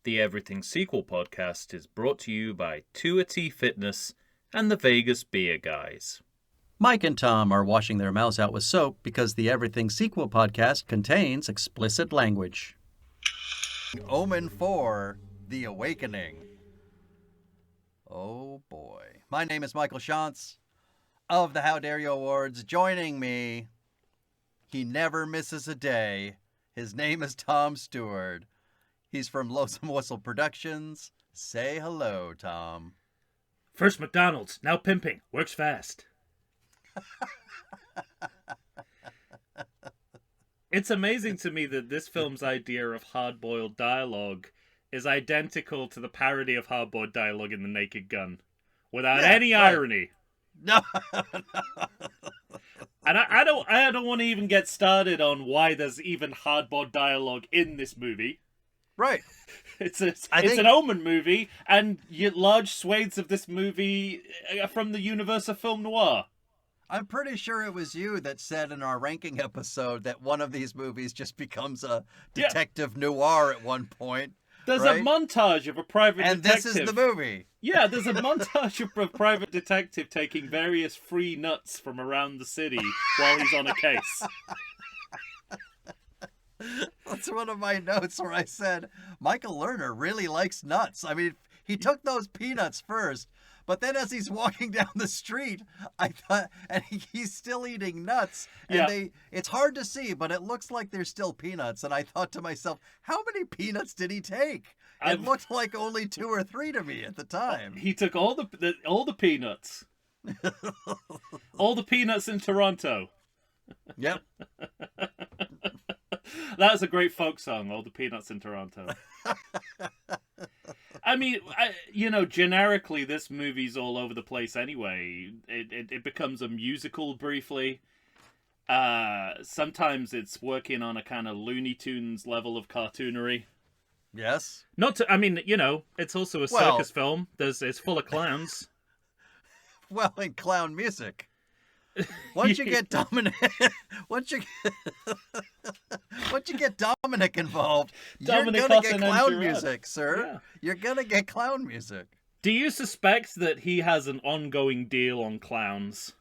The Everything Sequel podcast is brought to you by 2T Fitness and the Vegas Beer Guys. Mike and Tom are washing their mouths out with soap because the Everything Sequel podcast contains explicit language. Omen IV, The Awakening. Oh boy. My name is Michael Shantz of the How Dare You Awards. Joining me, he never misses a day. His name is Tom Stewart. He's from Lonesome Whistle Productions. Say hello, Tom. First McDonald's, now pimping. Works fast. It's amazing to me that this film's idea of hard-boiled dialogue is identical to the parody of hard-boiled dialogue in The Naked Gun, without any irony. No. And I don't want to even get started on why there's even hard-boiled dialogue in this movie. Right. It's an Omen movie, and large swathes of this movie are from the universe of film noir. I'm pretty sure it was you that said in our ranking episode that one of these movies just becomes a detective noir at one point. There's a montage of a private detective. And this is the movie. Yeah, there's a montage of a private detective taking various free nuts from around the city while he's on a case. That's one of my notes where I said, Michael Lerner really likes nuts. I mean, he took those peanuts first, but then as he's walking down the street, I thought, and he's still eating nuts, and it's hard to see, but it looks like they're still peanuts, and I thought to myself, how many peanuts did he take? It looked like only 2 or 3 to me at the time. He took all the peanuts. All the peanuts in Toronto. Yep. That's a great folk song, All the Peanuts in Toronto. I mean, generically, this movie's all over the place anyway. It becomes a musical briefly. Sometimes it's working on a kind of Looney Tunes level of cartoonery. Yes. It's also a circus film. It's full of clowns. Well, and clown music. Once you get Dominic involved, you're gonna get clown music, sir. Yeah. You're gonna get clown music. Do you suspect that he has an ongoing deal on clowns?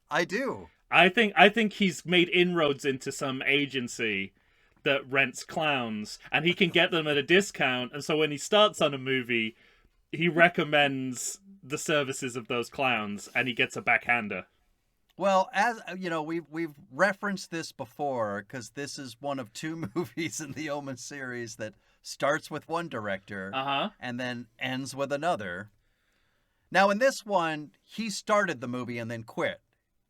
I do. I think he's made inroads into some agency that rents clowns, and he can get them at a discount. And so when he starts on a movie, he recommends the services of those clowns, and he gets a backhander. Well, as you know, we've referenced this before because this is one of 2 movies in the Omen series that starts with one director and then ends with another. Now, in this one, he started the movie and then quit.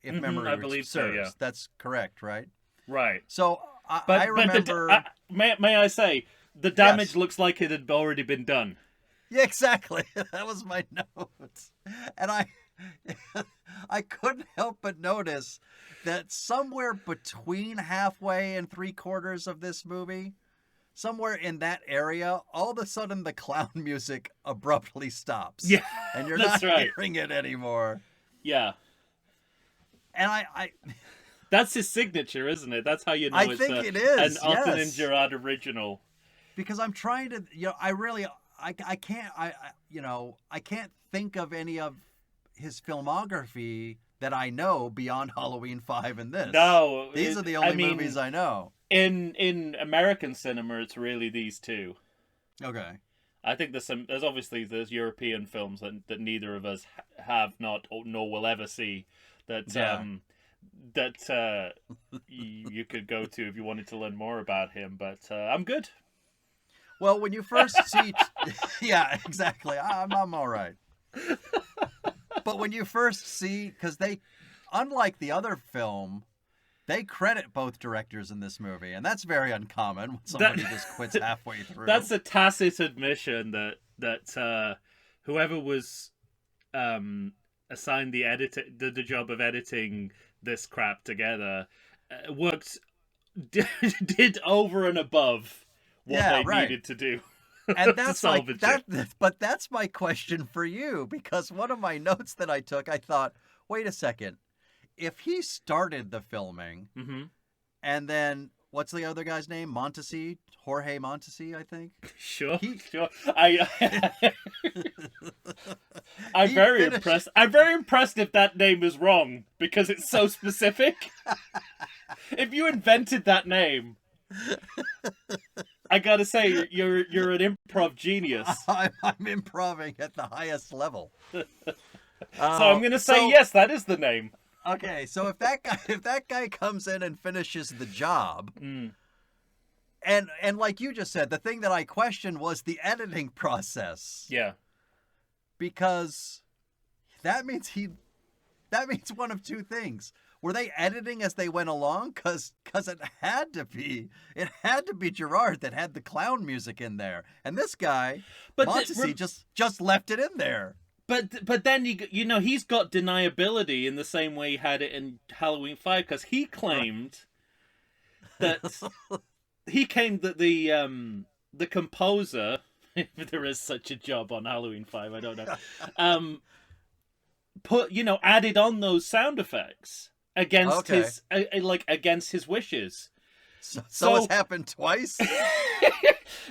If memory I believe serves. So, yeah. That's correct, right? Right. So I remember. May I say the damage looks like it had already been done. Yeah, exactly. That was my notes, and I couldn't help but notice that somewhere between halfway and 3/4 of this movie, somewhere in that area, all of a sudden the clown music abruptly stops. Yeah, and you're not hearing it anymore. Yeah, and I that's his signature, isn't it? That's how you know it is an Austin and Gerard original. Because I'm trying to, I can't think of any of his filmography that I know beyond Halloween 5 and this. No. These are the only movies I know. In American cinema, it's really these 2. Okay. I think there's obviously European films that neither of us have not nor will ever see that you could go to if you wanted to learn more about him, but I'm good. Well, when you first see... yeah, exactly. I'm all right. But when you first see... Because they, unlike the other film, they credit both directors in this movie. And that's very uncommon when somebody just quits halfway through. That's a tacit admission that whoever was assigned the job of editing this crap together did over and above what they needed to do. And that's but that's my question for you, because one of my notes that I took, I thought, wait a second, if he started the filming and then what's the other guy's name? Montesi, Jorge Montesi, I think. Sure, He- sure. I'm He very finished- impressed. I'm very impressed if that name is wrong because it's so specific. If you invented that name, I gotta say you're an improv genius. I'm improving at the highest level. So I'm gonna say yes, that is the name. Okay, so if that guy comes in and finishes the job, and like you just said, the thing that I questioned was the editing process. Yeah. Because that means one of two things. Were they editing as they went along? Cause it had to be Gerard that had the clown music in there, and this guy, Montesi, just left it in there. But then you know he's got deniability in the same way he had it in Halloween 5 because he claimed that the composer, if there is such a job on Halloween 5, I don't know, added on those sound effects against his against his wishes. So it's happened twice.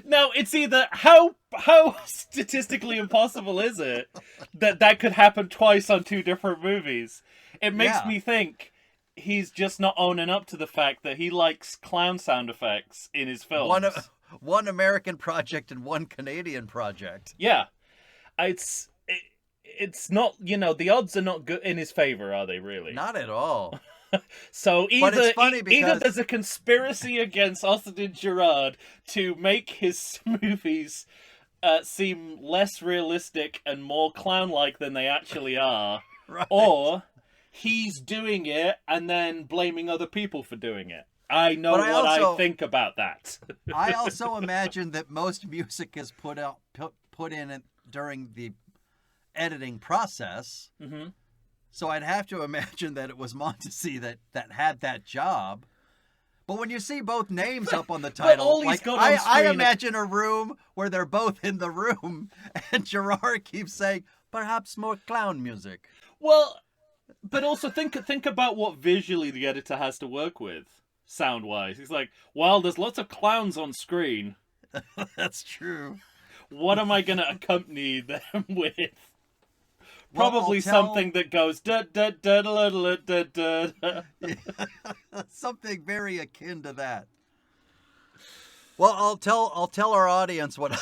No, it's either how statistically impossible is it that could happen twice on two different movies? It makes me think he's just not owning up to the fact that he likes clown sound effects in his films. One American project and one Canadian project. Yeah, it's not, the odds are not good in his favor, are they? Really? Not at all. So it's funny because either there's a conspiracy against Austin Gerard to make his movies seem less realistic and more clown-like than they actually are, right. or he's doing it and then blaming other people for doing it. I know I think about that. I also imagine that most music is put in during the editing process. Mm-hmm. So I'd have to imagine that it was Montesi that had that job. But when you see both names up on the title, I imagine a room where they're both in the room, and Gerard keeps saying, perhaps more clown music. Well, but also think about what visually the editor has to work with, sound-wise. He's like, well, there's lots of clowns on screen. That's true. What am I going to accompany them with? Probably something that goes da da da da da da da. Something very akin to that. Well, I'll tell our audience what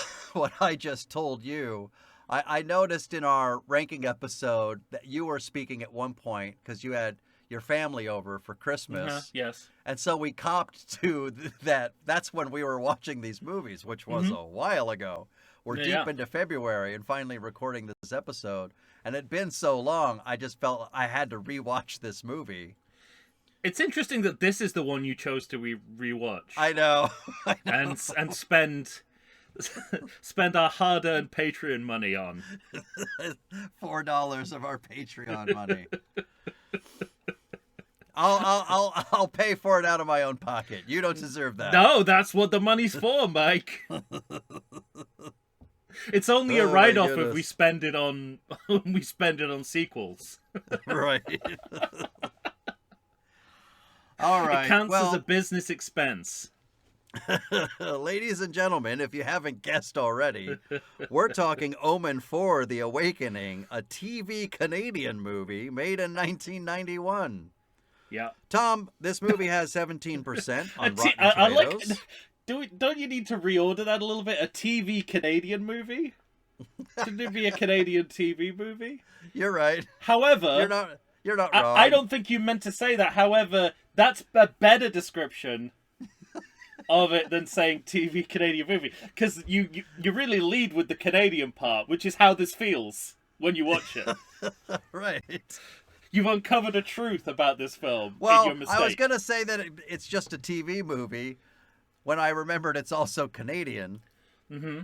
I just told you. I noticed in our ranking episode that you were speaking at one point because you had your family over for Christmas. Uh-huh, yes. And so we copped to that. That's when we were watching these movies, which was a while ago. We're deep into February and finally recording this episode. And it'd been so long, I just felt I had to rewatch this movie. It's interesting that this is the one you chose to rewatch. I know. And spend our hard-earned Patreon money on. $4 of our Patreon money. I'll pay for it out of my own pocket. You don't deserve that. No, that's what the money's for, Mike. It's only a write-off if we spend it on sequels. Right. All right. It counts as a business expense. Ladies and gentlemen, if you haven't guessed already, we're talking Omen IV: The Awakening, a TV Canadian movie made in 1991. Yeah. Tom, this movie has 17% on Rotten Tomatoes. Don't you need to reorder that a little bit? A TV Canadian movie? Shouldn't it be a Canadian TV movie? You're right. However, you're not wrong. I don't think you meant to say that. However, that's a better description of it than saying TV Canadian movie, because you really lead with the Canadian part, which is how this feels when you watch it. Right. You've uncovered a truth about this film. Well, in your mistake. I was gonna say that it's just a TV movie, when I remembered it's also Canadian. Mm-hmm.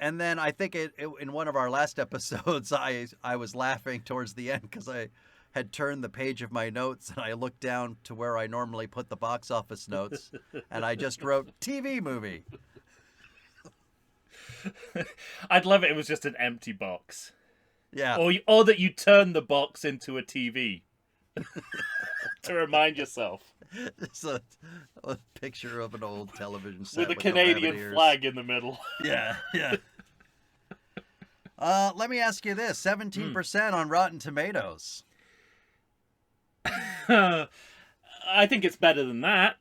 And then I think in one of our last episodes, I was laughing towards the end because I had turned the page of my notes and I looked down to where I normally put the box office notes, and I just wrote TV movie. I'd love it was just an empty box. Yeah. Or that you turn the box into a TV. to remind yourself. It's a picture of an old television set With a the Canadian rabbit ears. flag in the middle. Yeah, yeah. Let me ask you this: 17% on Rotten Tomatoes. I think it's better than that,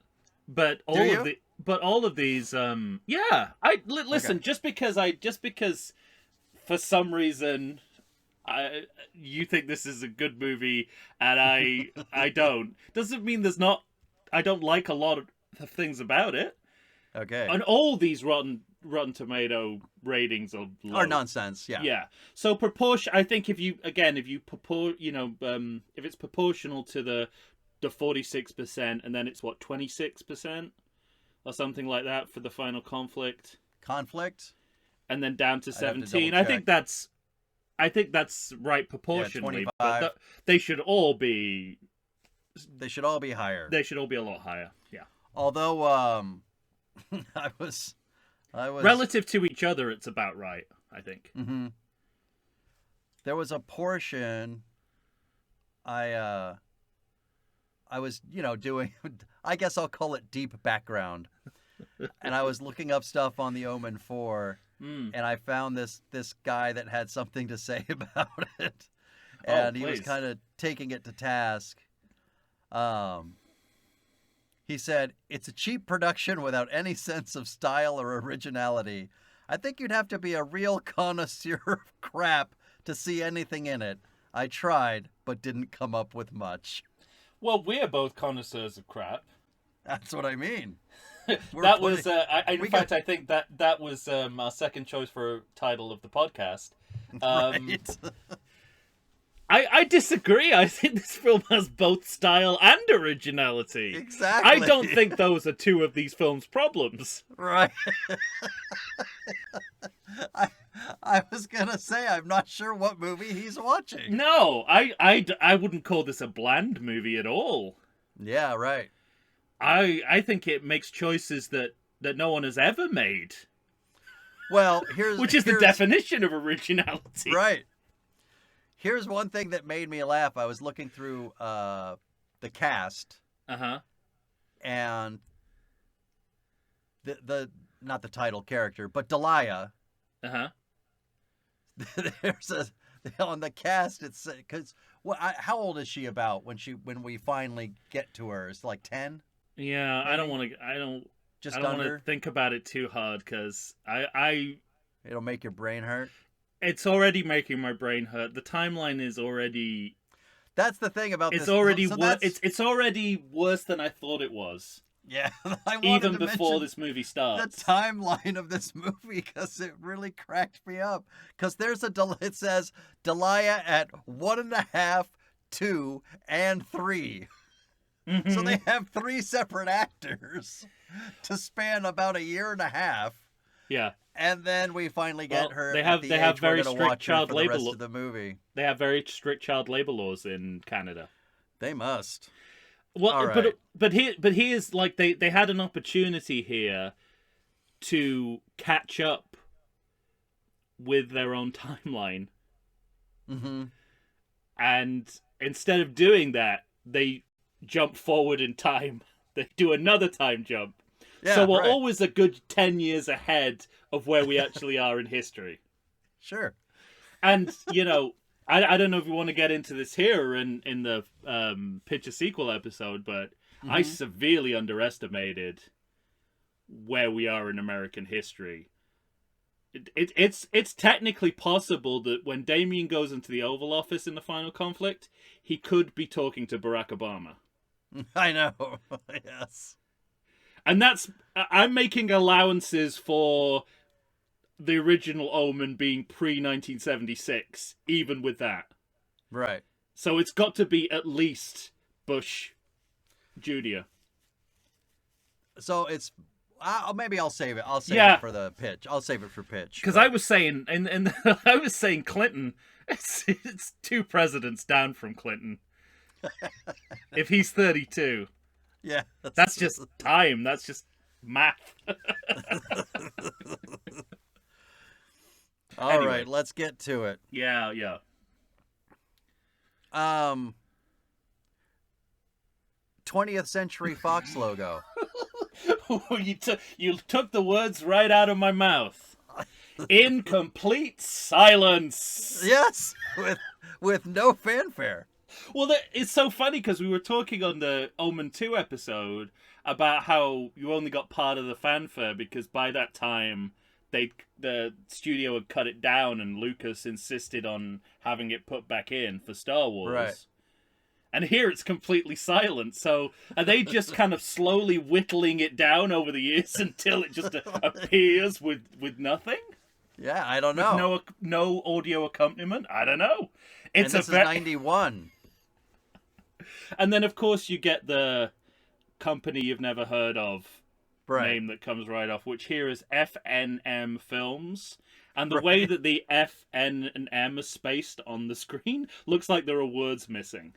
but all of these, yeah. Listen. Okay. Just because for some reason, you think this is a good movie and I don't, doesn't mean I don't like a lot of things about it. Okay. And all these Rotten Tomato ratings are low. Or nonsense. Yeah. Yeah. So I think if it's proportional to the 46%, and then it's what, 26% or something like that for the final conflict, and then down to 17. I think that's right proportionally. Yeah, 25. But they should all be. They should all be higher. They should all be a lot higher. Yeah. Although, I was relative to each other, it's about right, I think. Mm-hmm. There was a portion I was, doing, I guess I'll call it deep background. And I was looking up stuff on the Omen IV, and I found this guy that had something to say about it. And he was kind of taking it to task. He said, "It's a cheap production without any sense of style or originality. I think you'd have to be a real connoisseur of crap to see anything in it. I tried, but didn't come up with much." Well, we're both connoisseurs of crap. That's what I mean. I think that was our second choice for title of the podcast. Right. I disagree. I think this film has both style and originality. Exactly. I don't think those are two of these films' problems. Right. I was going to say, I'm not sure what movie he's watching. No, I wouldn't call this a bland movie at all. Yeah, right. I think it makes choices that no one has ever made. Well, which is the definition of originality. Right. Here's one thing that made me laugh. I was looking through the cast. Uh-huh. And the not the title character, but Delia. Uh-huh. There's on the cast. It's because how old is she about when we finally get to her? It's like 10. Yeah, maybe? I don't want to think about it too hard because it'll make your brain hurt. It's already making my brain hurt. The timeline is already. That's the thing about it's this. Already it's already worse than I thought it was. Yeah, even before this movie starts. The timeline of this movie, because it really cracked me up. Because it says Delia at 1.5, 2, and 3. Mm-hmm. So they have 3 separate actors to span about 1.5 years. Yeah. And then we finally get her. They have very strict child labor laws. The movie. They have very strict child labor laws in Canada. They must. Well, right. but here's like they had an opportunity here to catch up with their own timeline. Mm-hmm. And instead of doing that, they jump forward in time. They do another time jump. Yeah, so we're always a good 10 years ahead of where we actually are in history. Sure. And, I don't know if we want to get into this here in the Pitch a Sequel episode, but I severely underestimated where we are in American history. It's technically possible that when Damien goes into the Oval Office in the final conflict, he could be talking to Barack Obama. I know. Yes. And I'm making allowances for the original Omen being pre-1976, even with that. Right. So it's got to be at least Bush Jr. So it's... maybe I'll save it. I'll save it for the pitch. I'll save it for pitch. Because I was saying, and I was saying Clinton, it's 2 presidents down from Clinton. If he's 32. Yeah. That's just time. That's just math. All right, let's get to it. Yeah. 20th Century Fox logo. You took the words right out of my mouth. In complete silence. Yes, with no fanfare. Well, it's so funny because we were talking on the Omen 2 episode about how you only got part of the fanfare because by that time the studio had cut it down and Lucas insisted on having it put back in for Star Wars. Right. And here it's completely silent. So are they just kind of slowly whittling it down over the years until it just appears with nothing? Yeah, I don't know. With no audio accompaniment? I don't know. It's and this is 91. And then, of course, you get the company you've never heard of name that comes right off, which here is FNM Films. And the way that the F, N, and M are spaced on the screen looks like there are words missing.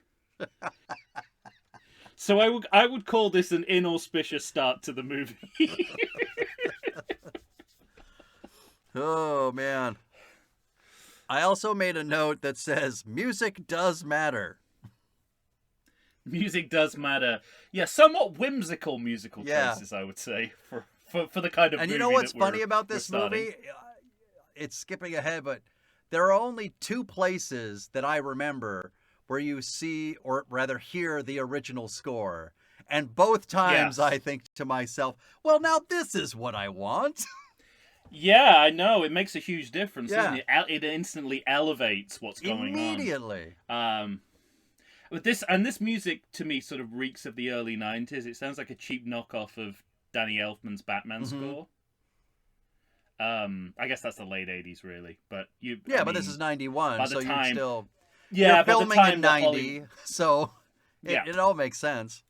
So I would call this an inauspicious start to the movie. Oh, man. I also made a note that says, music does matter. Music does matter. Yeah, somewhat whimsical musical choices, I would say, for the kind of movie. And you know what's funny about this movie? It's skipping ahead, but there are only 2 places that I remember where you see, or rather hear, the original score. And both times I think to myself, well, now this is what I want. Yeah, I know. It makes a huge difference. Yeah. It instantly elevates what's going on. Immediately. But this music to me sort of reeks of the early 90s. It sounds like a cheap knockoff of Danny Elfman's Batman score. I guess that's the late 80s, really. But but this is 91, so you're still you're filming in 90, so it all makes sense.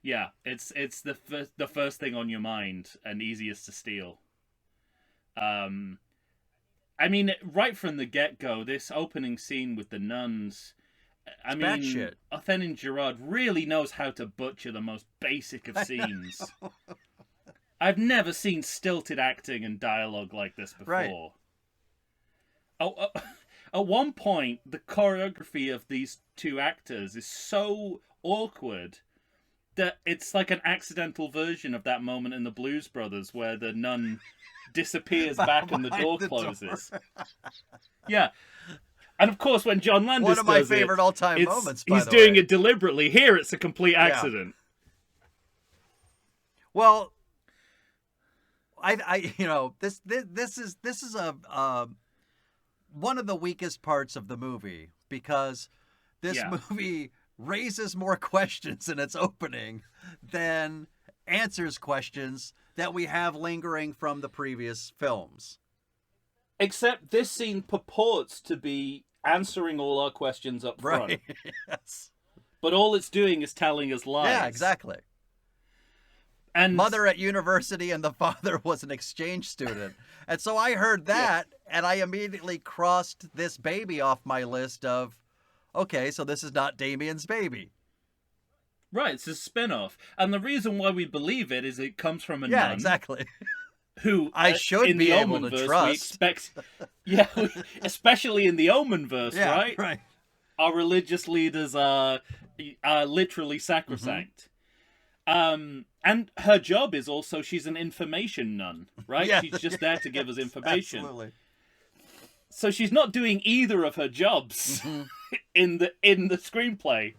Yeah, it's the first thing on your mind and easiest to steal. I mean, right from the get-go, this opening scene with the nuns. Othen Gerard really knows how to butcher the most basic of scenes. I've never seen stilted acting and dialogue like this before. Right. At one point, the choreography of these 2 actors is so awkward that it's like an accidental version of that moment in the Blues Brothers where the nun disappears back and the door closes. Yeah. And of course, when John Landis does it... One of my favorite all-time moments, by the way. He's doing it deliberately. Here, it's a complete accident. Yeah. Well, this is a one of the weakest parts of the movie because this movie raises more questions in its opening than answers questions that we have lingering from the previous films. Except this scene purports to be answering all our questions up front. Right. Yes. But all it's doing is telling us lies. Yeah, exactly. And mother at university and the father was an exchange student. And so I heard that and I immediately crossed this baby off my list of, okay, so this is not Damien's baby. Right, it's a spin-off. And the reason why we believe it is it comes from a nun. Yeah, exactly. Who I should in be the able Omen to verse, trust. We expect, especially in the Omen verse, right? Right. Our religious leaders are literally sacrosanct. And her job is also she's an information nun, right? Yeah. She's just there to give us information. Absolutely. So she's not doing either of her jobs in the screenplay.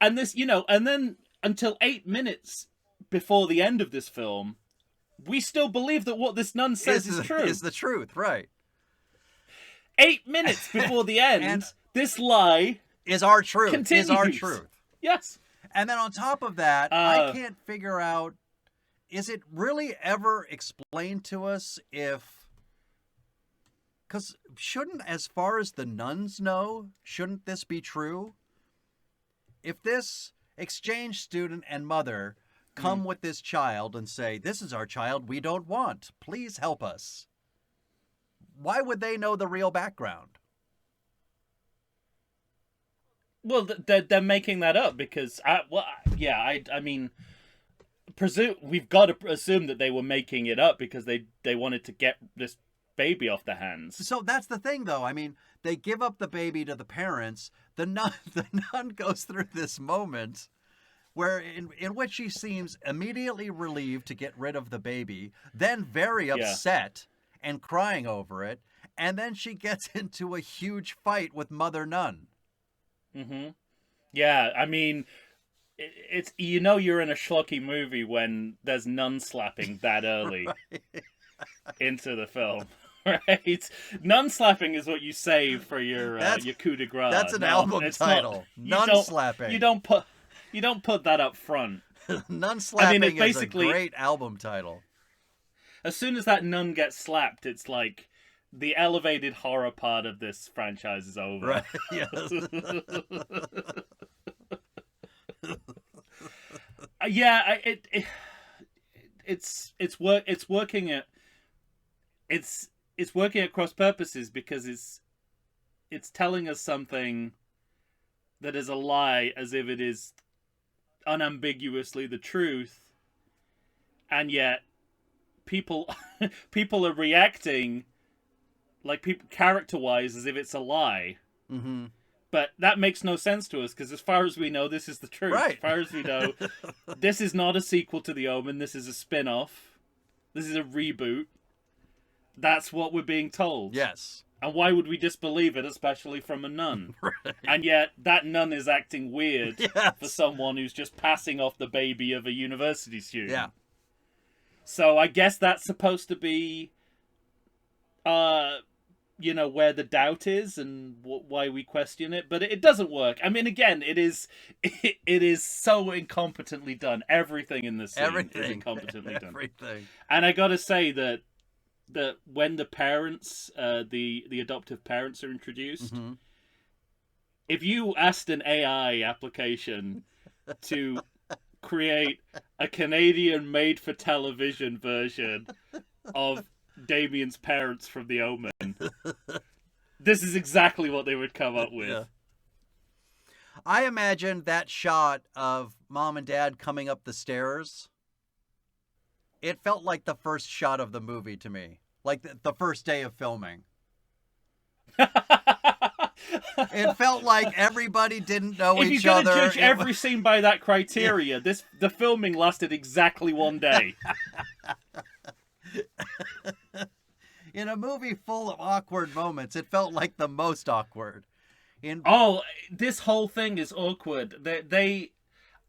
And this, and then until 8 minutes before the end of this film, we still believe that what this nun says is true. Is the truth, right. 8 minutes before the end, this lie is our truth. Continues. Is our truth. Yes. And then on top of that, I can't figure out, is it really ever explained to us if... Because as far as the nuns know, shouldn't this be true? If this exchange student and mother come with this child and say, this is our child we don't want, please help us, why would they know the real background? Well, they're making that up because, we've got to assume that they were making it up because they wanted to get this baby off their hands. So that's the thing, though. I mean, they give up the baby to the parents. The nun goes through this moment where in which she seems immediately relieved to get rid of the baby, then very Yeah. upset and crying over it, and then she gets into a huge fight with Mother Nun. Mm-hmm. Yeah, I mean, it's you're in a schlocky movie when there's nun slapping that early into the film, right? Nun slapping is what you save for your coup de grace. That's an No, album it's title. Not, Nun slapping. You don't put that up front. Nun slapping it's is basically a great album title. As soon as that nun gets slapped, it's like the elevated horror part of this franchise is over. Right. Yes. Yeah, it's working at cross purposes because it's telling us something that is a lie as if it is unambiguously the truth, and yet people are reacting like people character-wise as if it's a lie. Mm-hmm. But that makes no sense to us because as far as we know, this is the truth. Right. As far as we know, this is not a sequel to The Omen. This is a spin-off. This is a reboot. That's what we're being told. Yes. And why would we disbelieve it, especially from a nun? Right. And yet, that nun is acting weird Yes. for someone who's just passing off the baby of a university student. Yeah. So I guess that's supposed to be, where the doubt is and why we question it. But it doesn't work. I mean, again, it is so incompetently done. Everything in this scene is incompetently done. Everything. And I gotta say that when the parents, the adoptive parents are introduced, Mm-hmm. if you asked an AI application to create a Canadian made-for-television version of Damien's parents from The Omen, this is exactly what they would come up with. Yeah. I imagine that shot of Mom and Dad coming up the stairs, it felt like the first shot of the movie to me. Like the first day of filming. It felt like everybody didn't know If each you're other. going to judge every scene by that criteria, the filming lasted exactly one day. In a movie full of awkward moments, it felt like the most awkward. This whole thing is awkward.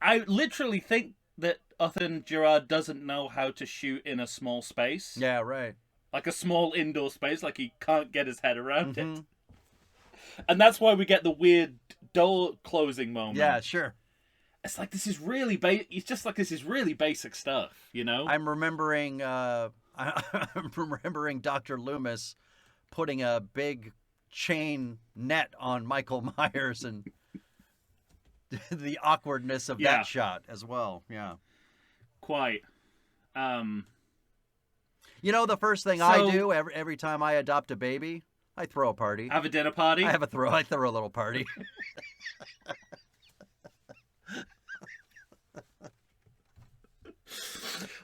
I literally think that Ethan Gerard doesn't know how to shoot in a small space. Yeah, right. Like a small indoor space, like he can't get his head around Mm-hmm. it. And that's why we get the weird door closing moment. Yeah, sure. It's like this is really this is really basic stuff, you know? I'm remembering Dr. Loomis putting a big chain net on Michael Myers and the awkwardness of that shot as well. Yeah. Quite. You know, the first thing I do every time I adopt a baby, I throw a party. Have a dinner party? I throw a little party.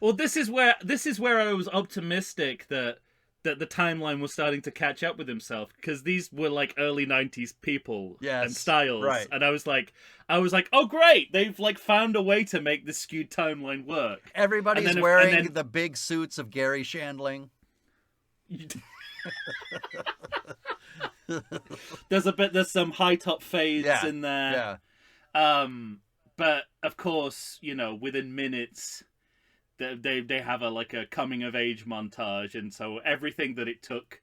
Well, this is where I was optimistic that the timeline was starting to catch up with himself, because these were like early 90s people and styles, right. And I was like, oh great, they've like found a way to make this skewed timeline work. Everybody's wearing the big suits of Gary Shandling. There's some high top fades in there. Yeah. But of course, within minutes they have a coming of age montage, and so everything that it took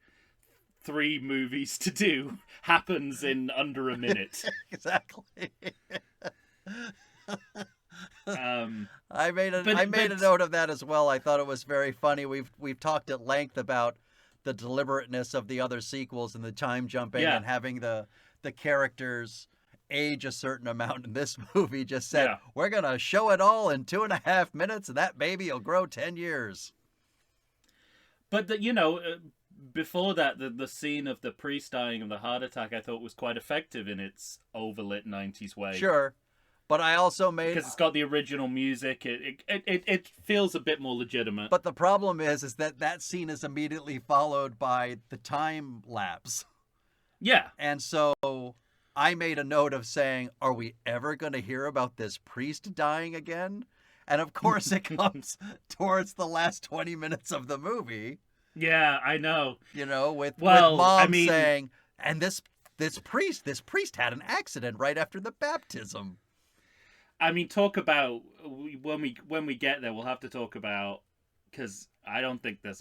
3 movies to do happens in under a minute. Exactly. I made a but note of that as well. I thought it was very funny. We've talked at length about the deliberateness of the other sequels and the time jumping and having the characters age a certain amount. In this movie just said, we're going to show it all in 2.5 minutes and that baby will grow 10 years. But, before that, the scene of the priest dying of the heart attack, I thought was quite effective in its overlit 90s way. Sure. But I also made... Because it's got the original music. It feels a bit more legitimate. But the problem is that scene is immediately followed by the time lapse. Yeah. And so I made a note of saying, are we ever going to hear about this priest dying again? And of course it comes towards the last 20 minutes of the movie. Yeah, I know. You know, with Well, mom I mean, saying, and this priest had an accident right after the baptism. I mean, talk about when we get there, we'll have to talk about, because I don't think there's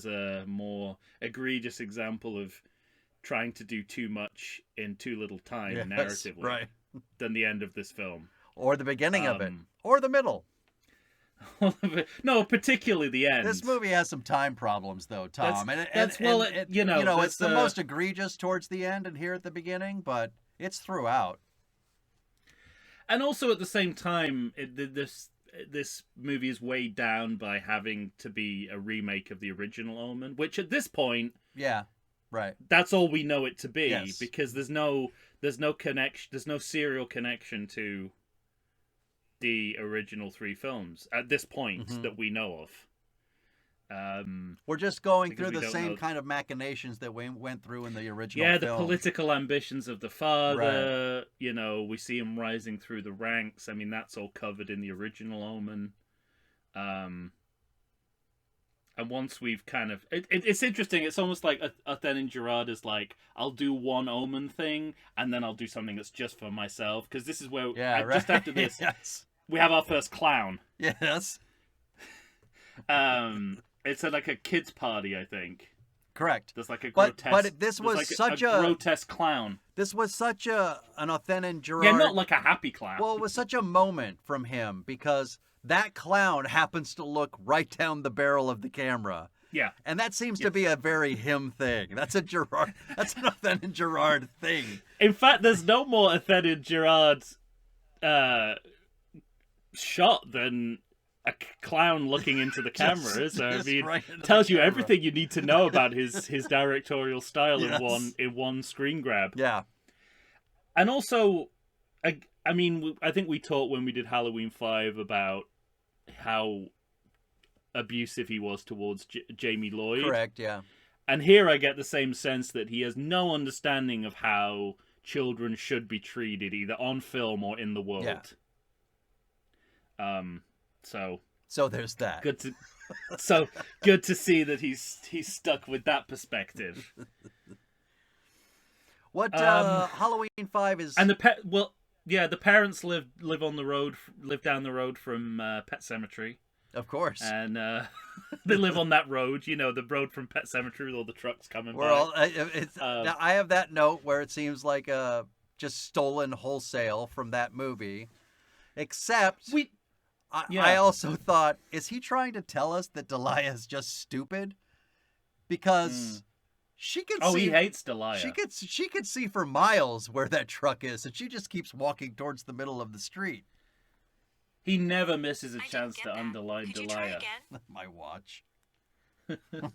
a more egregious example of trying to do too much in too little time narratively, right, than the end of this film, or the beginning of it, or the middle. No, particularly the end. This movie has some time problems, though, Tom. It's the most egregious towards the end and here at the beginning, but it's throughout. And also at the same time, this movie is weighed down by having to be a remake of the original Omen, which at this point, yeah, right, that's all we know it to be, yes. Because there's no connection, there's no serial connection to the original 3 films at this point that we know of. We're just going through the same kind of machinations that we went through in the original film. The political ambitions of the father, right. You know, we see him rising through the ranks. I mean, that's all covered in the original Omen. And once we've kind of... It's interesting. It's almost like Othen and Gerard is like, I'll do one Omen thing, and then I'll do something that's just for myself. Because this is where, just after this, yes. we have our first clown. Yes. It's like a kids' party, I think. Correct. There's like a grotesque... But this was like such a grotesque clown. This was such an Othen and Gerard... Yeah, not like a happy clown. Well, it was such a moment from him, because that clown happens to look right down the barrel of the camera. Yeah. And that seems to be a very him thing. That's an Othen and Gerard thing. In fact, there's no more Othen and Gerard shot than a clown looking into the camera, is there? I mean, right tells you everything you need to know about his directorial style in one screen grab. Yeah. And also, I mean, I think we talked when we did Halloween 5 about how abusive he was towards Jamie Lloyd. Correct, yeah. And here I get the same sense that he has no understanding of how children should be treated, either on film or in the world. Yeah. So there's that. Good to see that he's stuck with that perspective. What Halloween 5 is... And the parents live down the road from Pet Sematary. Of course. And they live on that road, you know, the road from Pet Sematary with all the trucks coming by. Now I have that note where it seems like just stolen wholesale from that movie. Except I also thought, is he trying to tell us that Delia is just stupid? Because she could see... Oh, he hates Delia. She could see for miles where that truck is, and she just keeps walking towards the middle of the street. He never misses a chance to underline Delia. My watch.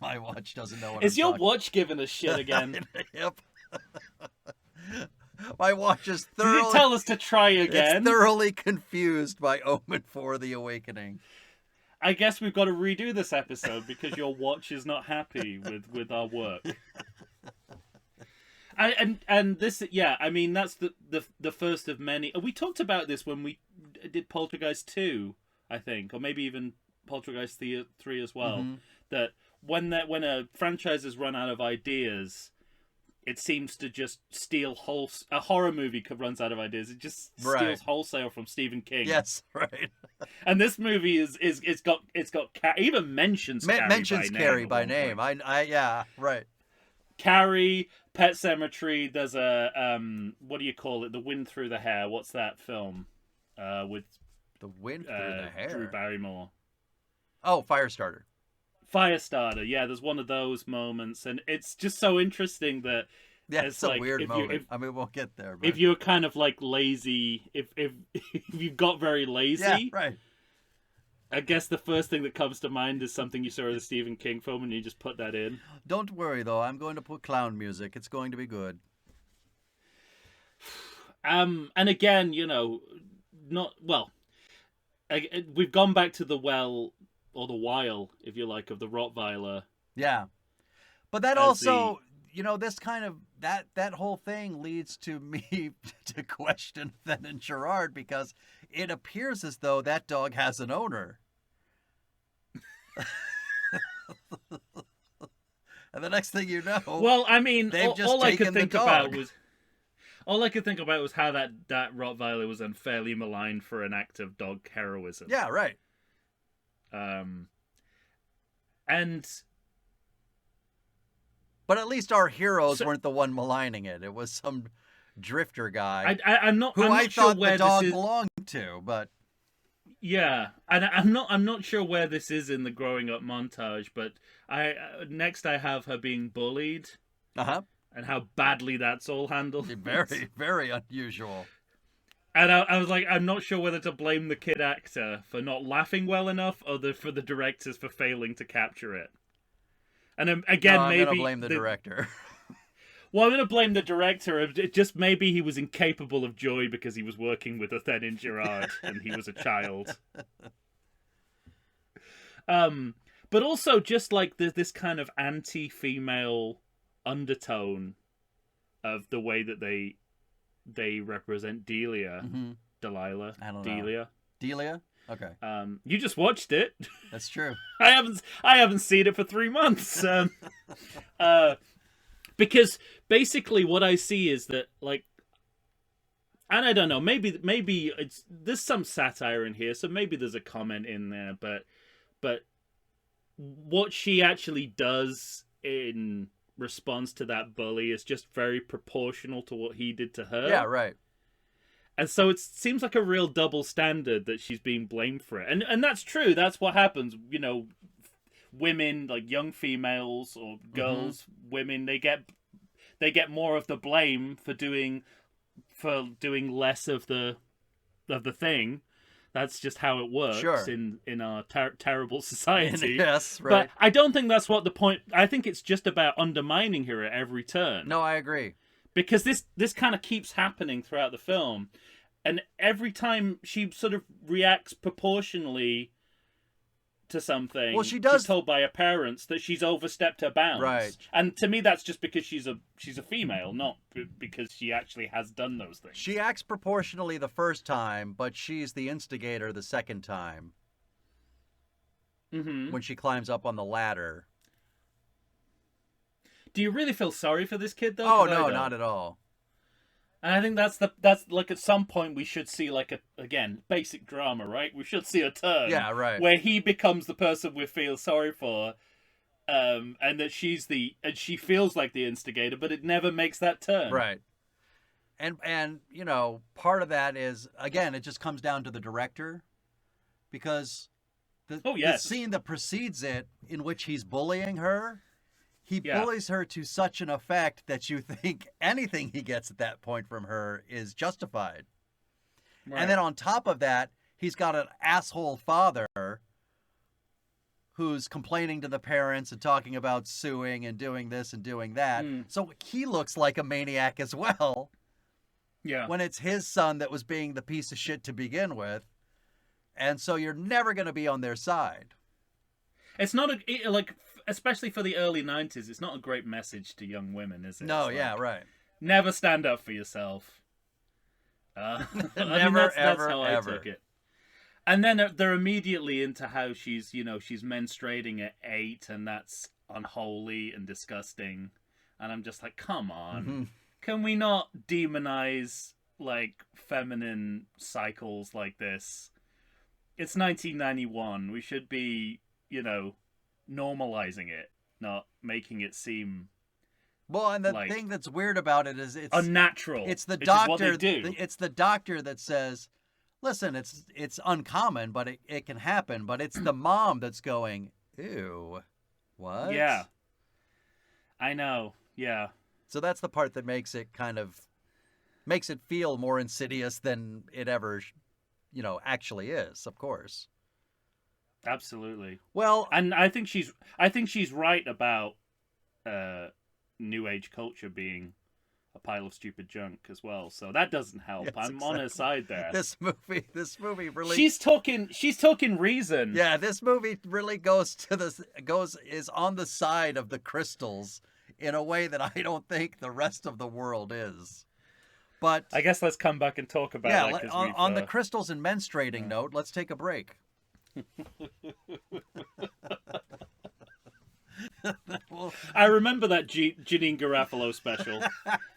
My watch doesn't know what Is your watch giving a shit again? Yep. My watch is thoroughly... Did it tell us to try again? It's thoroughly confused by Omen IV: The Awakening. I guess we've got to redo this episode because your watch is not happy with our work. And this, yeah, I mean, that's the first of many. We talked about this when we did Poltergeist 2, I think, or maybe even Poltergeist 3 as well. Mm-hmm. That when a franchise has run out of ideas, it seems to just steal a horror movie runs out of ideas. It just steals wholesale from Stephen King. Yes, right. And this movie it's got even mentions Carrie by name. Yeah, right. Carrie, Pet Sematary. There's a what do you call it? The Wind Through the Hair. What's that film? With The Wind Through the Hair. Drew Barrymore. Oh, Firestarter. Firestarter, yeah, there's one of those moments, and it's just so interesting that it's a weird moment. I mean, we'll get there. But... If you're kind of like lazy, if you've got very lazy, yeah, right. I guess the first thing that comes to mind is something you saw in a Stephen King film, and you just put that in. Don't worry though, I'm going to put clown music. It's going to be good. And again, you know, we've gone back to the well. Or the Weil, if you like, of the Rottweiler. Yeah. But that also, this kind of that whole thing leads to me to question Then and Gerard, because it appears as though that dog has an owner. And the next thing you know, well, I mean, they've just all I could taken the think dog. about was how that Rottweiler was unfairly maligned for an act of dog heroism. Yeah, right. But at least our heroes weren't the one maligning it. It was some drifter guy I'm not thought sure where the dog this is... belonged to, but yeah, and I'm not sure where this is in the growing up montage. But next I have her being bullied, and how badly that's all handled. Very, very unusual. And I was like, I'm not sure whether to blame the kid actor for not laughing well enough, or for the directors for failing to capture it. And again, no, I'm maybe gonna blame the director. Well, I'm going to blame the director. Just maybe he was incapable of joy because he was working with a Then and Gerard and he was a child. But also just like there's this kind of anti-female undertone of the way that they represent Delia. Mm-hmm. Delilah. I don't Delia. know. Delia? Okay. You just watched it. That's true. I haven't seen it for 3 months. Because basically what I see is that, like, and I don't know, maybe there's some satire in here, so maybe there's a comment in there, but what she actually does in response to that bully is just very proportional to what he did to her. Yeah, right. And so it seems like a real double standard that she's being blamed for it. And that's true. That's what happens. Women, like young females or girls, women, they get more of the blame for doing less of the thing. That's just how it works in our terrible society. Yes, right. But I don't think that's what the point... I think it's just about undermining her at every turn. No, I agree. Because this kind of keeps happening throughout the film. And every time she sort of reacts proportionally to something, well, she's told by her parents that she's overstepped her bounds. Right. And to me, that's just because she's a female, not because she actually has done those things. She acts proportionally the first time, but she's the instigator the second time. Mm-hmm. When she climbs up on the ladder. Do you really feel sorry for this kid, though? Oh, no, not at all. And I think that's like at some point we should see like again, basic drama, right? We should see a turn. Yeah, right. Where he becomes the person we feel sorry for, and that she feels like the instigator, but it never makes that turn. Right. And part of that is, again, it just comes down to the director, because the scene that precedes it, in which he's bullying her, he bullies her to such an effect that you think anything he gets at that point from her is justified. Right. And then on top of that, he's got an asshole father who's complaining to the parents and talking about suing and doing this and doing that. So he looks like a maniac as well. Yeah. When it's his son that was being the piece of shit to begin with. And so you're never going to be on their side. It's not especially for the early 90s, it's not a great message to young women, is it? No, right. Never stand up for yourself. Never, that's ever, how I took it. And then they're immediately into how she's menstruating at 8, and that's unholy and disgusting. And I'm just like, come on. Mm-hmm. Can we not demonize, like, feminine cycles like this? It's 1991. We should be, normalizing it, not making it seem... Well, and the thing that's weird about it is it's... unnatural. It's the doctor... What they do. It's the doctor that says, listen, it's uncommon, but it can happen. But it's the mom that's going, ew, what? Yeah. I know, yeah. So that's the part that makes it feel more insidious than it ever, actually is, of course. Absolutely. Well, and I think she's right about new age culture being a pile of stupid junk as well. So that doesn't help. Yes, I'm on her side there. This movie really... She's talking reason. Yeah, this movie really is on the side of the crystals in a way that I don't think the rest of the world is. But I guess let's come back and talk about yeah, that. 'Cause on the crystals and menstruating note, let's take a break. I remember that Janine Garofalo special.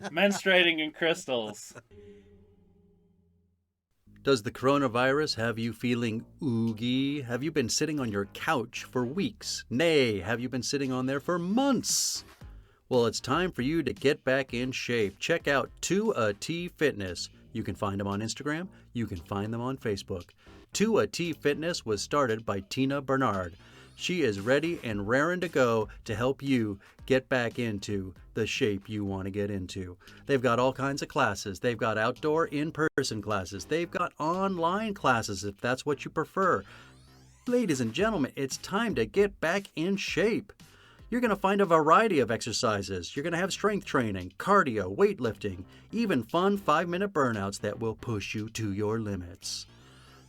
Menstruating and crystals. Does the coronavirus have you feeling oogie? Have you been sitting on your couch for weeks? Nay, have you been sitting on there for months? Well, it's time for you to get back in shape. Check out 2AT Fitness. You can find them on Instagram. You can find them on Facebook. 2AT Fitness was started by Tina Bernard. She is ready and raring to go to help you get back into the shape you want to get into. They've got all kinds of classes. They've got outdoor in-person classes. They've got online classes if that's what you prefer. Ladies and gentlemen, it's time to get back in shape. You're going to find a variety of exercises. You're going to have strength training, cardio, weightlifting, even fun 5-minute burnouts that will push you to your limits.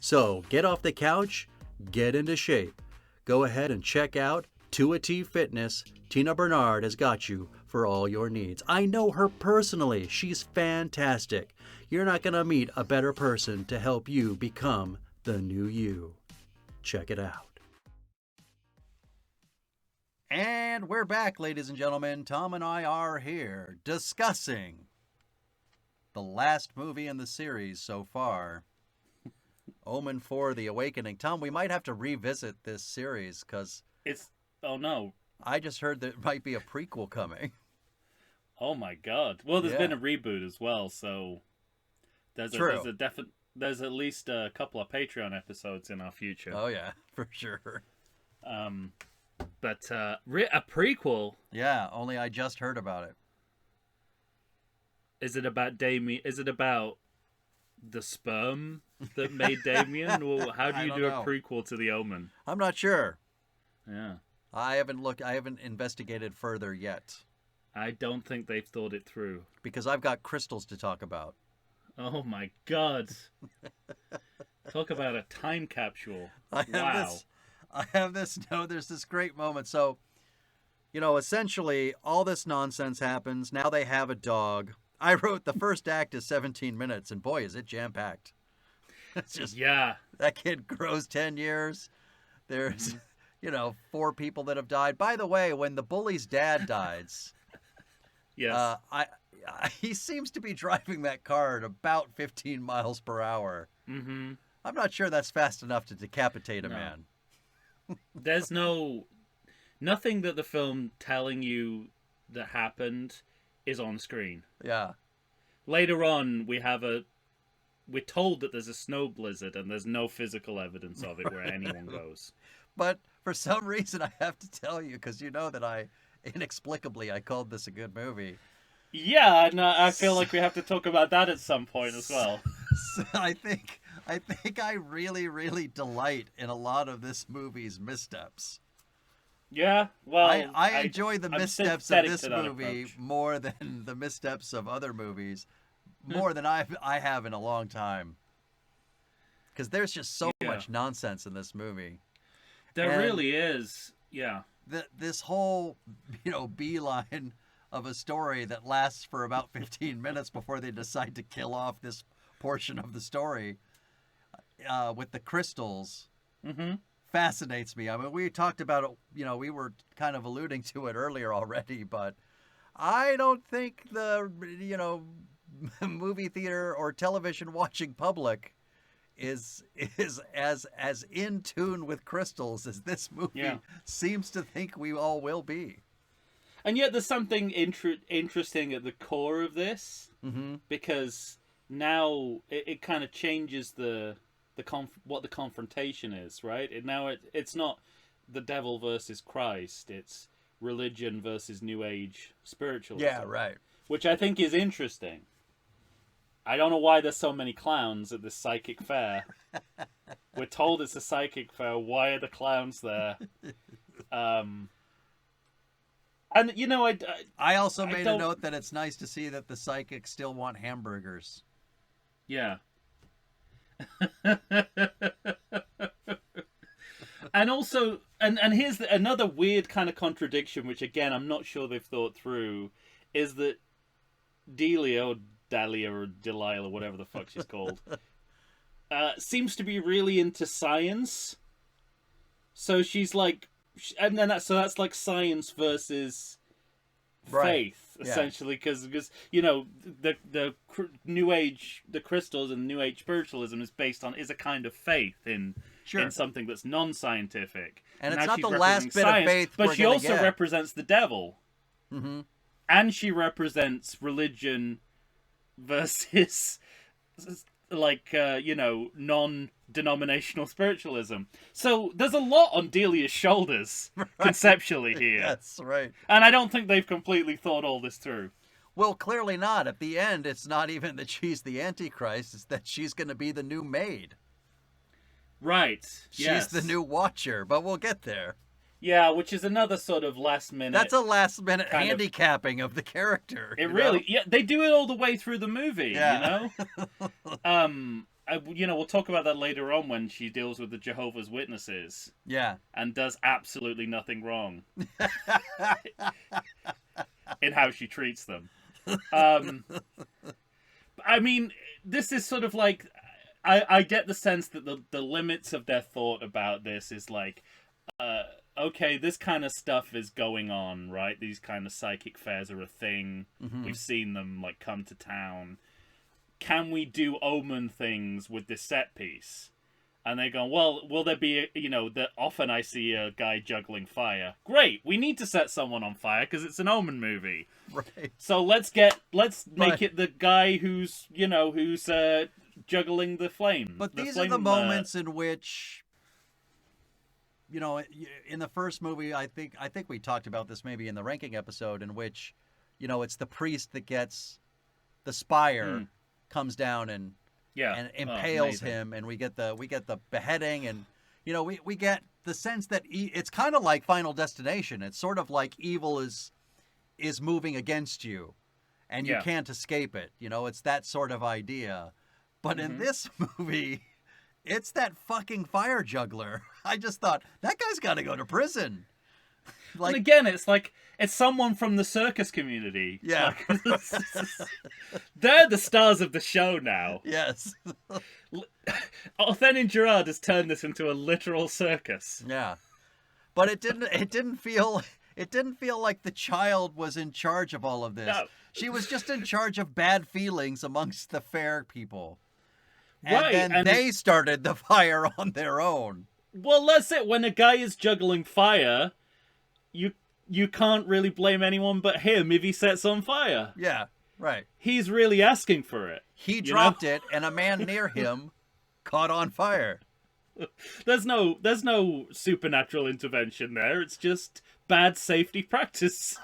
So get off the couch, get into shape. Go ahead and check out 2AT Fitness. Tina Bernard has got you for all your needs. I know her personally. She's fantastic. You're not going to meet a better person to help you become the new you. Check it out. And we're back, ladies and gentlemen. Tom and I are here discussing the last movie in the series so far, Omen IV: The Awakening. Tom, we might have to revisit this series because oh no, I just heard there might be a prequel coming. Oh my god. Well, there's been a reboot as well, so there's at least a couple of Patreon episodes in our future. Oh yeah, for sure. But a prequel? Yeah, only I just heard about it. Is it about Damien? Is it about the sperm that made Damien? Well, how do you do a prequel to The Omen? I'm not sure. Yeah. I haven't investigated further yet. I don't think they've thought it through. Because I've got crystals to talk about. Oh my god. Talk about a time capsule. I have this note. There's this great moment. So, essentially, all this nonsense happens. Now they have a dog. I wrote the first act is 17 minutes, and boy, is it jam-packed. It's just, that kid grows 10 years. There's, 4 people that have died. By the way, when the bully's dad dies, yes, he seems to be driving that car at about 15 miles per hour. Mm-hmm. I'm not sure that's fast enough to decapitate a man. There's nothing that the film telling you that happened is on screen. Yeah. Later on, we're told that there's a snow blizzard and there's no physical evidence of it where anyone goes. But for some reason, I have to tell you, because you know that I called this a good movie. Yeah, and I feel like we have to talk about that at some point as well. So I think I really, really delight in a lot of this movie's missteps. Yeah, well, I enjoy the missteps of this movie more than the missteps of other movies, more than I have in a long time. Because there's just so much nonsense in this movie. There really is, yeah. This whole, beeline of a story that lasts for about 15 minutes before they decide to kill off this portion of the story with the crystals fascinates me. I mean, we talked about it, we were kind of alluding to it earlier already, but I don't think the, movie theater or television watching public is as in tune with crystals as this movie seems to think we all will be. And yet there's something interesting at the core of this, because now it kind of changes what the confrontation is, right? It's not the devil versus Christ, it's religion versus New Age spiritualism. Yeah, right. Which I think is interesting. I don't know why there's so many clowns at this psychic fair. We're told it's a psychic fair. Why are the clowns there? And I also made a note that it's nice to see that the psychics still want hamburgers. Yeah. And also, and here's another weird kind of contradiction, which again I'm not sure they've thought through, is that Delia or Dahlia or Delilah, whatever the fuck she's called, seems to be really into science. So she's like, and then that's like science versus faith, essentially, because you know the New Age, the crystals and New Age spiritualism is a kind of faith in something that's non-scientific, and now it's not she's the last bit science, of faith, but she also get. represents the devil, and she represents religion versus like non-denominational spiritualism. So there's a lot on Delia's shoulders conceptually here. That's right. And I don't think they've completely thought all this through. Well, clearly not. At the end, it's not even that she's the Antichrist, it's that she's going to be the new maid. Right. She's the new watcher, but we'll get there. Yeah, which is another sort of last minute. That's a last minute handicapping of the character. It really, they do it all the way through the movie, you know? We'll talk about that later on when she deals with the Jehovah's Witnesses. Yeah. And does absolutely nothing wrong in how she treats them. I mean, this is sort of like, I get the sense that the limits of their thought about this is like, okay, this kind of stuff is going on, right? These kind of psychic fairs are a thing. We've seen them like come to town. Can we do Omen things with this set piece? And they go, well, will there be, that often I see a guy juggling fire. Great, we need to set someone on fire because it's an Omen movie. Right. So let's make it the guy who's juggling the flame. But these are the moments in which, in the first movie, I think we talked about this maybe in the ranking episode, in which, it's the priest that gets the spire, comes down and impales him, and we get the beheading, and we get the sense that it's kind of like Final Destination. It's sort of like evil is moving against you, and you can't escape it. It's that sort of idea. But in this movie, it's that fucking fire juggler. I just thought, that guy's got to go to prison. And again, it's like, it's someone from the circus community. Yeah. They're the stars of the show now. Yes. Othen and Gerard has turned this into a literal circus. Yeah. But it didn't feel like the child was in charge of all of this. No. She was just in charge of bad feelings amongst the fair people. And then they started the fire on their own. Well, that's it. When a guy is juggling fire, you can't really blame anyone but him if he sets on fire. Yeah, right. He's really asking for it. He dropped it, and a man near him caught on fire. There's no supernatural intervention there. It's just bad safety practice.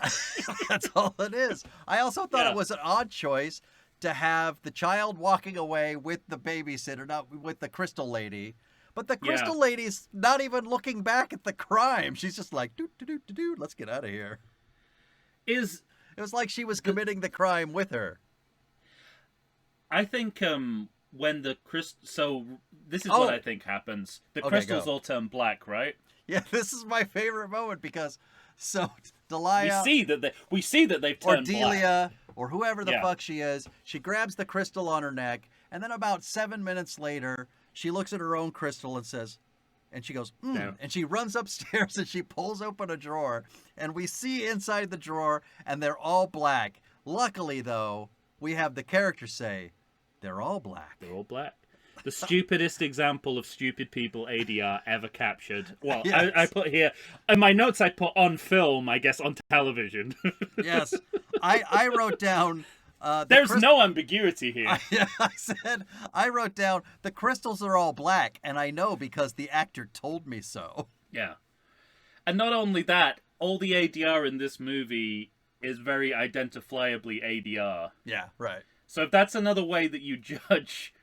That's all it is. I also thought it was an odd choice to have the child walking away with the babysitter, not with the crystal lady. But the crystal lady's not even looking back at the crime. She's just like, do, let's get out of here. It was like she was committing the crime with her. I think when the so this is what I think happens. The crystals all turn black, right? Yeah, this is my favorite moment because Delia, we see that they've turned black. Or Delia, or whoever the fuck she is, she grabs the crystal on her neck, and then about 7 minutes later, she looks at her own crystal and says, and she goes, and she runs upstairs and she pulls open a drawer, and we see inside the drawer, and they're all black. Luckily, though, we have the character say, they're all black. They're all black. The stupidest example of stupid people ADR ever captured. Well, yes. I put here, in my notes I put on film, I guess on television. Yes. I wrote down... There's no ambiguity here. I wrote down, the crystals are all black, and I know because the actor told me so. Yeah. And not only that, all the ADR in this movie is very identifiably ADR. Yeah, right. So if that's another way that you judge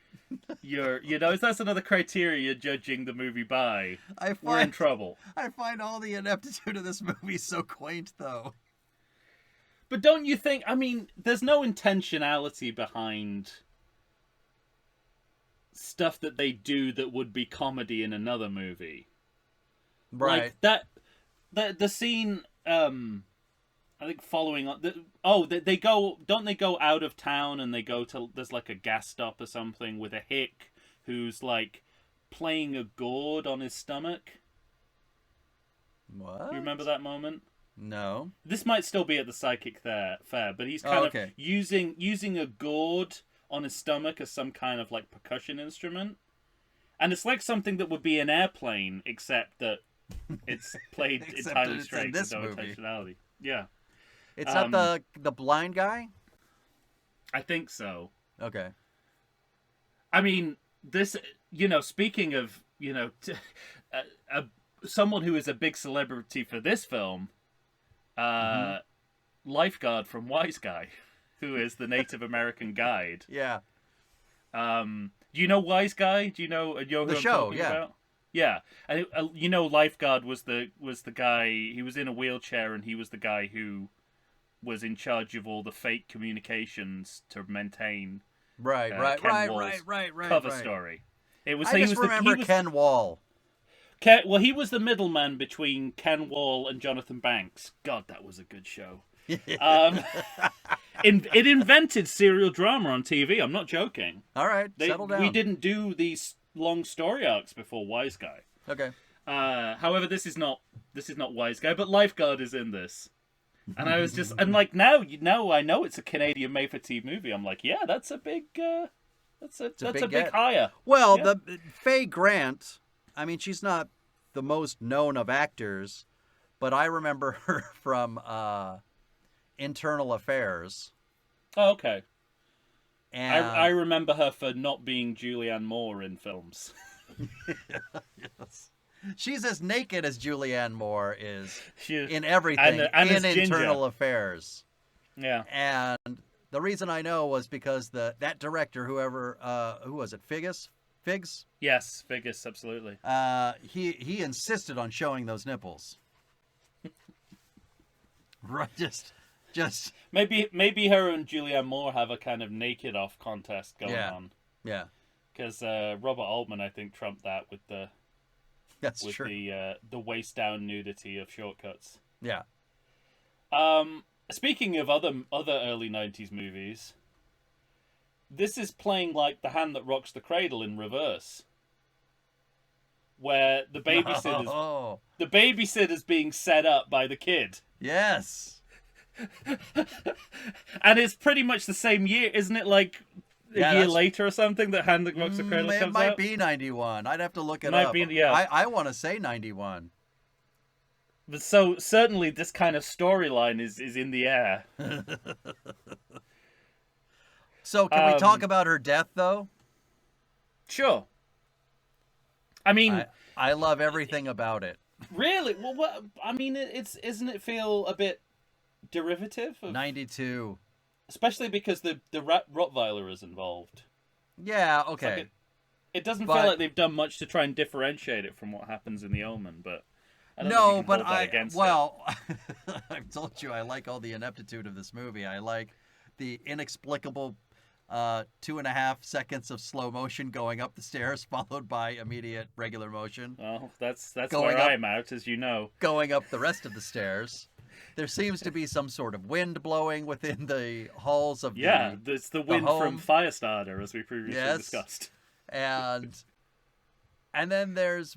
if that's another criteria you're judging the movie by, we're in trouble. I find all the ineptitude of this movie so quaint, though. But don't you think, there's no intentionality behind stuff that they do that would be comedy in another movie. Right. Like that, the scene. I think following on. They go. Don't they go out of town and they go to? There's like a gas stop or something with a hick who's like playing a gourd on his stomach. What? You remember that moment? No. This might still be at the psychic fair, but he's kind of using a gourd on his stomach as some kind of like percussion instrument, and it's like something that would be an airplane, except that it's played entirely straight with no intentionality. Yeah, it's not the blind guy. I think so. Okay. I mean, this, speaking of, someone who is a big celebrity for this film, Lifeguard from Wise Guy, who is the Native American guide. Yeah. Do you know Wise Guy? Do you know who the I'm show? talking Yeah. about? Yeah, and Lifeguard was the guy. He was in a wheelchair, and he was the guy who was in charge of all the fake communications to maintain Right. cover story. It was. I just remember Ken Wall. Well, he was the middleman between Ken Wall and Jonathan Banks. God, that was a good show. It invented serial drama on TV. I'm not joking. All right, settle down. We didn't do these long story arcs before Wise Guy. Okay. However, this is not Wise Guy, but Lifeguard is in this. And I was just, and like now I know it's a Canadian made-for-TV movie. I'm like, yeah, that's a big, that's a big hire. Well, the Faye Grant. I mean, she's not the most known of actors, but I remember her from Internal Affairs. Oh, okay. And I remember her for not being Julianne Moore in films. Yes. She's as naked as Julianne Moore is in in everything and in Internal Affairs. Yeah. And the reason I know was because that director, who was it, Figgis? Yes, Figgis, absolutely. He insisted on showing those nipples. Right, just maybe her and Julianne Moore have a kind of naked off contest going on. Yeah. Because Robert Altman, I think, trumped that with the waist down nudity of Shortcuts. Yeah. Speaking of other early 90s movies, this is playing like The Hand That Rocks the Cradle in reverse, where the babysitter's being set up by the kid. Yes. And it's pretty much the same year, isn't it? Like a year later or something, that Hand That Rocks the Cradle comes out. It might be 91. I'd have to look it up. I want to say 91. But so certainly this kind of storyline is in the air. So can we talk about her death, though? Sure. I mean, I love everything about it. Really? Well, what? I mean, isn't it feel a bit derivative of 92? Especially because the Rottweiler is involved. Yeah. Okay. Like it doesn't feel like they've done much to try and differentiate it from what happens in The Omen, but. I've told you I like all the ineptitude of this movie. I like the inexplicable 2.5 seconds of slow motion going up the stairs, followed by immediate regular motion. Oh, that's where I'm out, as you know. Going up the rest of the stairs. There seems to be some sort of wind blowing within the halls of it's the wind from Firestarter, as we previously discussed. And then there's,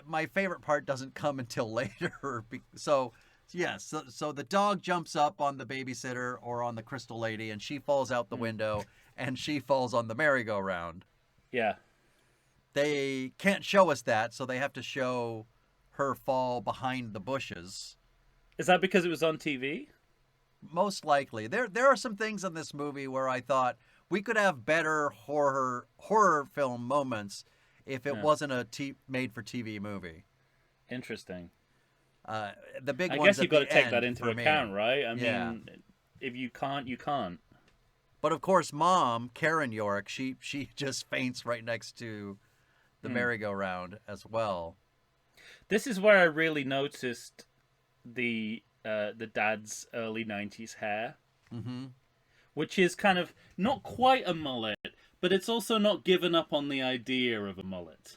my favorite part doesn't come until later. So the dog jumps up on the babysitter or on the crystal lady, and she falls out the window, and she falls on the merry-go-round. Yeah. They can't show us that, so they have to show her fall behind the bushes. Is that because it was on TV? Most likely. There are some things in this movie where I thought we could have better horror film moments if it wasn't a made-for-TV movie. Interesting. The big I ones guess you've got to take that into account, right? I mean, if you can't, you can't. But of course, Mom, Karen York, she just faints right next to the merry-go-round as well. This is where I really noticed the dad's early 90s hair, which is kind of not quite a mullet, but it's also not given up on the idea of a mullet.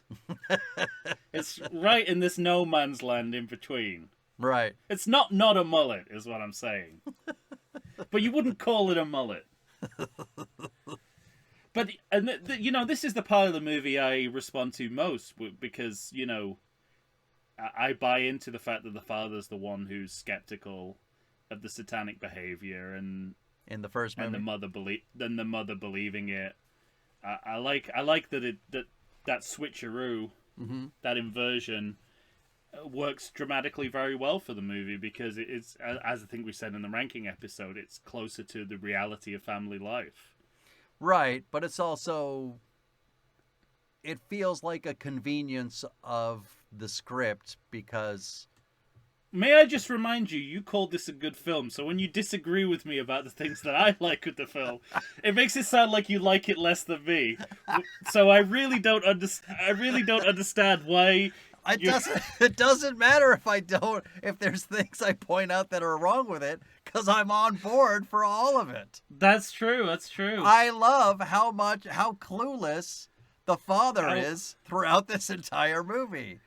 It's right in this no man's land in between. Right. It's not a mullet, is what I'm saying. But you wouldn't call it a mullet. But, you know, this is the part of the movie I respond to most, because, you know, I buy into the fact that the father's the one who's skeptical of the satanic behavior, and in the first movie, and the mother believing it. I like that that switcheroo, that inversion, works dramatically very well for the movie, because it's, as I think we said in the ranking episode, it's closer to the reality of family life. Right, but it's also, it feels like a convenience of the script, because... May I just remind you, you called this a good film, so when you disagree with me about the things that I like with the film, it makes it sound like you like it less than me. So I really don't understand why... It doesn't matter if there's things I point out that are wrong with it, because I'm on board for all of it. That's true. I love how clueless the father is throughout this entire movie.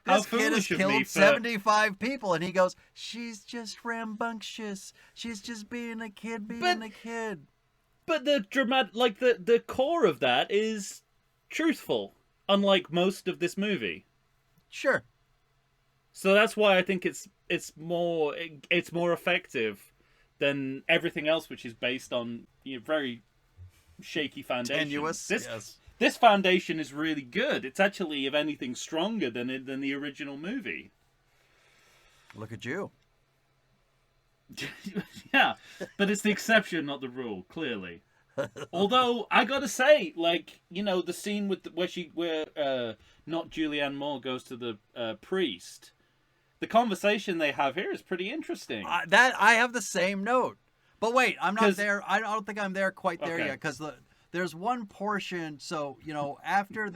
This kid has killed 75 people, and he goes, she's just rambunctious. She's just being a kid a kid. But the core of that is truthful, unlike most of this movie. Sure. So that's why I think it's more effective than everything else, which is based on, you know, very shaky foundation. Tenuous. Yes. This foundation is really good. It's actually, if anything, stronger than the original movie. Look at you. Yeah, but it's the exception, not the rule, clearly. Although I gotta say, like, you know, the scene where not Julianne Moore goes to the priest, the conversation they have here is pretty interesting. That I have the same note, but wait, I'm not there. I don't think I'm there quite there yet, because there's one portion. So, you know, after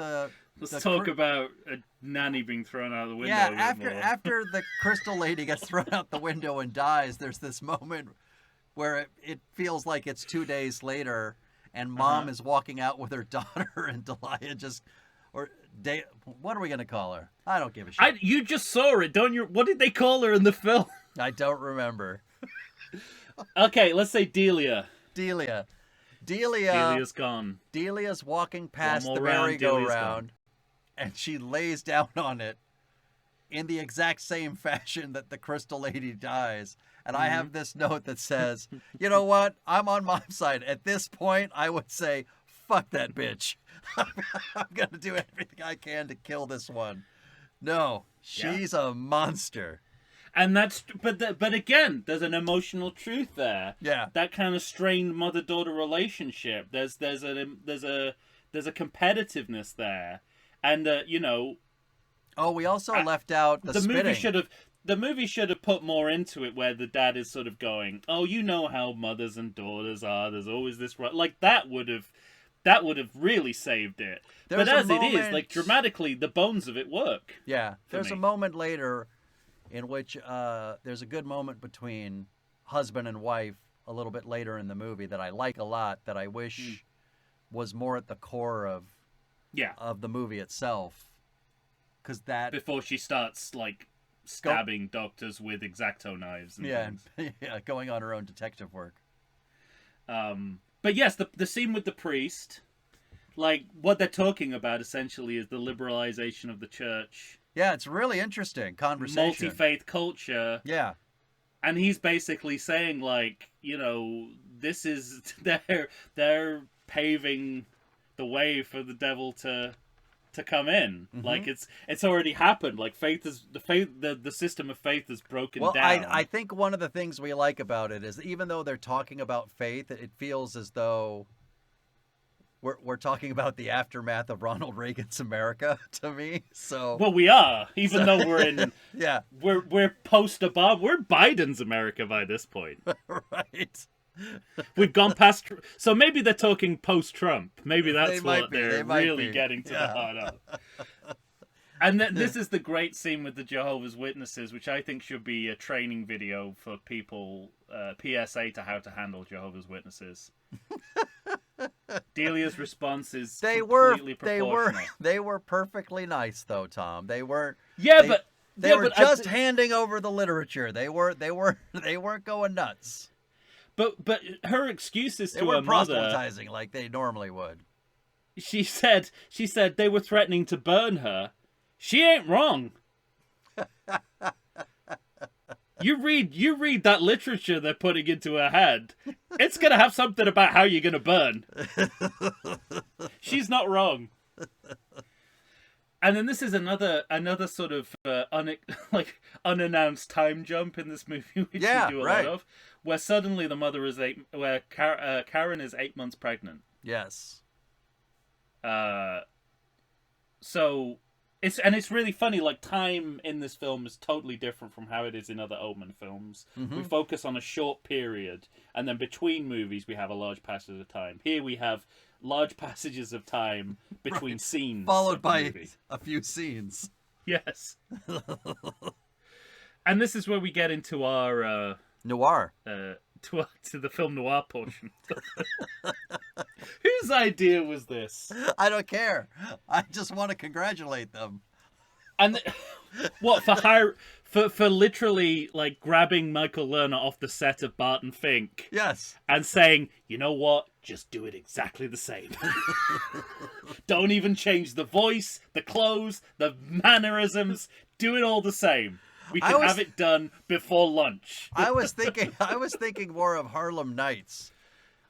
let's talk about a nanny being thrown out of the window. Yeah, after the crystal lady gets thrown out the window and dies, there's this moment where it feels like it's 2 days later, and mom is walking out with her daughter, and Delia what are we gonna call her? I don't give a shit. You just saw it, don't you? What did they call her in the film? I don't remember. Okay, let's say Delia. Delia's gone. Delia's walking past the merry-go-round, and she lays down on it in the exact same fashion that the crystal lady dies. And I have this note that says, you know what? I'm on mom's side. At this point, I would say, fuck that bitch. I'm going to do everything I can to kill this one. No, she's a monster. And that's, but again, there's an emotional truth there. Yeah. That kind of strained mother-daughter relationship. There's a competitiveness there. And, you know... Oh, we also left out the spitting. The movie should have put more into it, where the dad is sort of going, oh, you know how mothers and daughters are. There's always this... Like, that would have really saved it. But as it is, like, dramatically, the bones of it work. Yeah. There's a moment later in which there's a good moment between husband and wife a little bit later in the movie that I like a lot, that I wish was more at the core of the movie itself. Because that... Before she starts, like, stabbing doctors with X-Acto knives. And things. Going on her own detective work. But yes, the scene with the priest, like, what they're talking about essentially is the liberalization of the church. Yeah, it's really interesting conversation. Multi-faith culture. Yeah. And he's basically saying, like, you know, this is... They're paving the way for the devil to come in. Like, it's already happened. Like, the system of faith is broken down. I think one of the things we like about it is, even though they're talking about faith, it feels as though we're talking about the aftermath of Ronald Reagan's America, to me. So, well, we are, even though we're in we're post-Obama. We're Biden's America by this point. Right. We've gone past... So maybe they're talking post-Trump. Maybe that's what they're really getting to the heart of. And this is the great scene with the Jehovah's Witnesses, which I think should be a training video for people, PSA to how to handle Jehovah's Witnesses. Delia's response is They were completely proportional. they were perfectly nice though, Tom. They weren't. Yeah, They were but just handing over the literature. They weren't going nuts. but her excuses They to her weren't mother. proselytizing like they normally would. She said they were threatening to burn her. She ain't wrong. You read that literature they're putting into her head. It's gonna have something about how you're gonna burn. She's not wrong. And then this is another sort of unannounced time jump in this movie, which we do a lot of, where suddenly the mother is Karen is 8 months pregnant. Yes. So it's really funny. Like, time in this film is totally different from how it is in other Omen films. Mm-hmm. We focus on a short period, and then between movies we have a large passage of time. Here we have large passages of time between scenes, followed by a few scenes. Yes. And this is where we get into our noir. To the film noir portion. Whose idea was this? I don't care. I just want to congratulate them. And what, for literally like grabbing Michael Lerner off the set of Barton Fink? Yes. And saying, you know what? Just do it exactly the same. Don't even change the voice, the clothes, the mannerisms. Do it all the same. We can have it done before lunch. I was thinking more of Harlem Nights.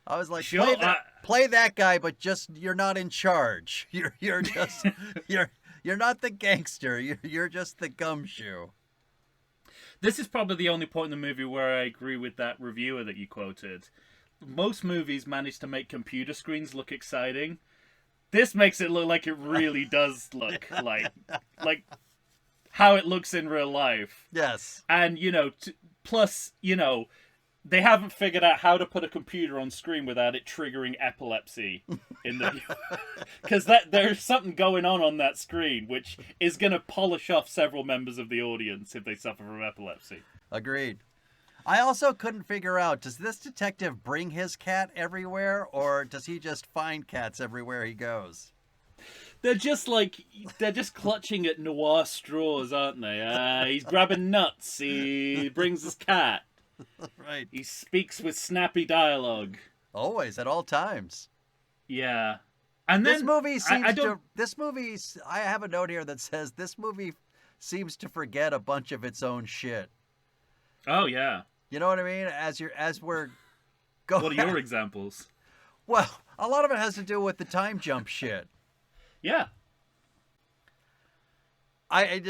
I was like, sure, play that guy, but just you're not in charge. You're just you're not the gangster. You're just the gumshoe. This is probably the only point in the movie where I agree with that reviewer that you quoted. Most movies manage to make computer screens look exciting. This makes it look like it really does look like how it looks in real life. Yes. And, plus, they haven't figured out how to put a computer on screen without it triggering epilepsy in the because there's something going on that screen which is going to polish off several members of the audience if they suffer from epilepsy. Agreed. I also couldn't figure out, does this detective bring his cat everywhere, or does he just find cats everywhere he goes? They're just clutching at noir straws, aren't they? He's grabbing nuts. He brings his cat. Right. He speaks with snappy dialogue. Always, at all times. Yeah. And this then movie seems I have a note here that says this movie seems to forget a bunch of its own shit. Oh yeah. You know what I mean? As we're going. What are your examples? Well, a lot of it has to do with the time jump shit. Yeah. I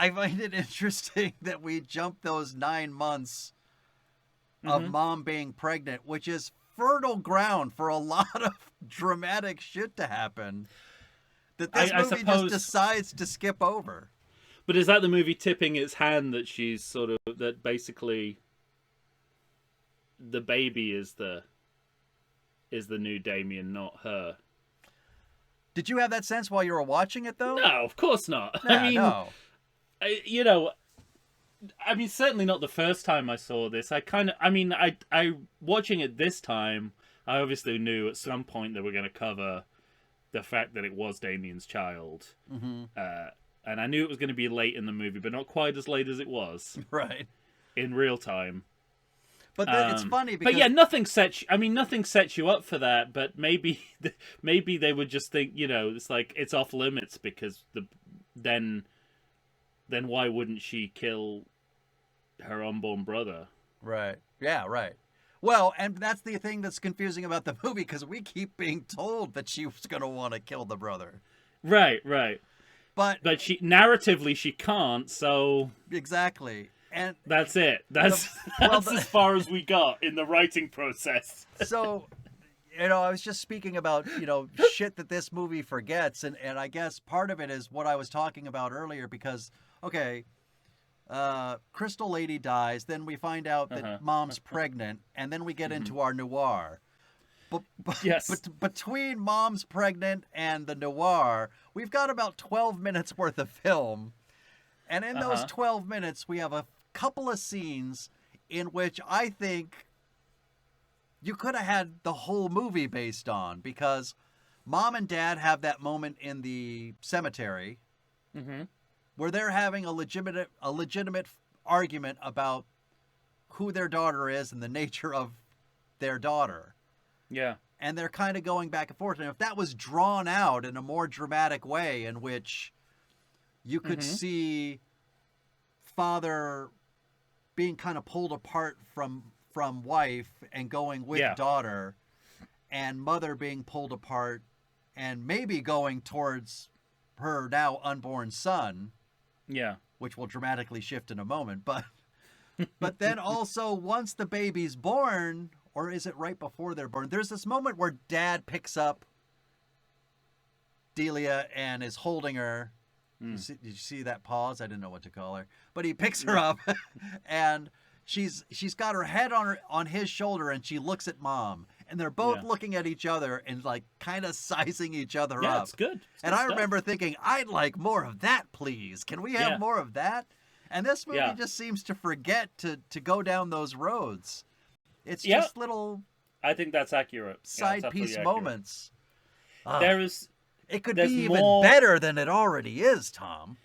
find it interesting that we jump those 9 months of mom being pregnant, which is fertile ground for a lot of dramatic shit to happen that this movie just decides to skip over. But is that the movie tipping its hand that she's that basically the baby is the new Damien, not her? Did you have that sense while you were watching it, though? No, of course not. Yeah, no. I mean, certainly not the first time I saw this. I watching it this time, I obviously knew at some point they were going to cover the fact that it was Damien's child. Mm-hmm. And I knew it was going to be late in the movie, but not quite as late as it was. Right. In real time. But it's funny because... But yeah, nothing sets you up for that, but maybe they would just think, it's like, it's off limits because then why wouldn't she kill her unborn brother? Right. Yeah, right. Well, and that's the thing that's confusing about the movie, because we keep being told that she was going to want to kill the brother. Right. But narratively she can't, so... Exactly. And that's it. That's as far as we got in the writing process. So, I was just speaking about, shit that this movie forgets, and I guess part of it is what I was talking about earlier, because, okay, Crystal Lady dies, then we find out that mom's pregnant, and then we get into our noir. Yes. But between mom's pregnant and the noir, we've got about 12 minutes worth of film. And in those 12 minutes, we have a couple of scenes in which I think you could have had the whole movie based on, because mom and dad have that moment in the cemetery Mm-hmm. where they're having a legitimate argument about who their daughter is and the nature of their daughter. Yeah. And they're kind of going back and forth. And if that was drawn out in a more dramatic way, in which you could see father being kind of pulled apart from wife and going with daughter, and mother being pulled apart and maybe going towards her now unborn son. Yeah. Which will dramatically shift in a moment. But then also, once the baby's born, or is it right before they're born, there's this moment where dad picks up Delia and is holding her. Did you see that pause? I didn't know what to call her. But he picks her up, and she's got her head on his shoulder, and she looks at mom. And they're both looking at each other and like kind of sizing each other up. Yeah, it's good. And I remember thinking, I'd like more of that, please. Can we have more of that? And this movie just seems to forget to go down those roads. It's just little I think that's accurate. Side piece moments. It could be even more... better than it already is, Tom.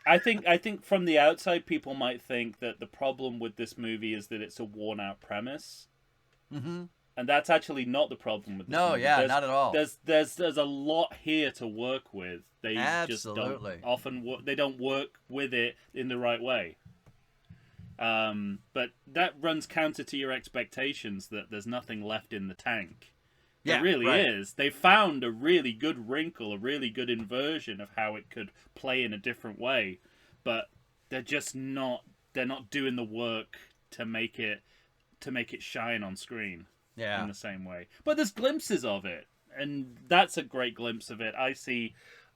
I think from the outside, people might think that the problem with this movie is that it's a worn-out premise. Mm-hmm. And that's actually not the problem with this movie. Not at all. There's a lot here to work with. They Absolutely. just don't often they don't work with it in the right way. But that runs counter to your expectations that there's nothing left in the tank. There really is. They found a really good wrinkle, a really good inversion of how it could play in a different way, but they're just not. They're not doing the work to make it shine on screen. In the same way. But there's glimpses of it, and that's a great glimpse of it. I see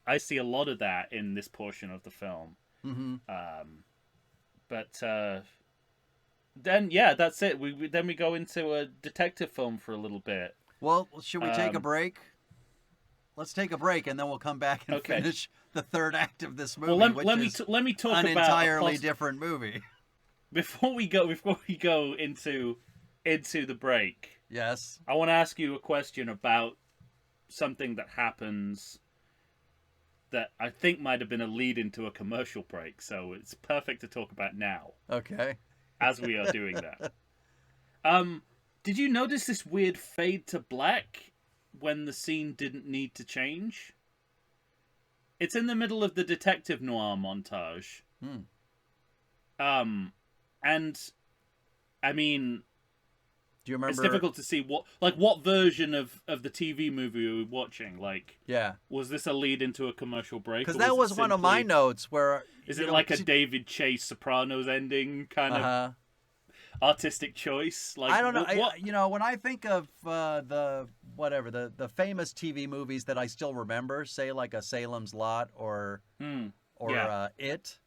a lot of that in this portion of the film. Mm-hmm. Then that's it. Then we go into a detective film for a little bit. Well, should we take a break? Let's take a break, and then we'll come back and finish the third act of this movie. Well, let me talk an about entirely different movie. Before we go into the break. Yes. I want to ask you a question about something that happens that I think might have been a lead into a commercial break, so it's perfect to talk about now. Okay. As we are doing that. Did you notice this weird fade to black when the scene didn't need to change? It's in the middle of the detective noir montage. And I mean, do you remember? It's difficult to see what version of the TV movie we were watching. Like, was this a lead into a commercial break? Because that was one of my notes. Where is it like a David Chase Sopranos ending kind of artistic choice? Like, I don't know. When I think of the famous TV movies that I still remember, say like a Salem's Lot or It.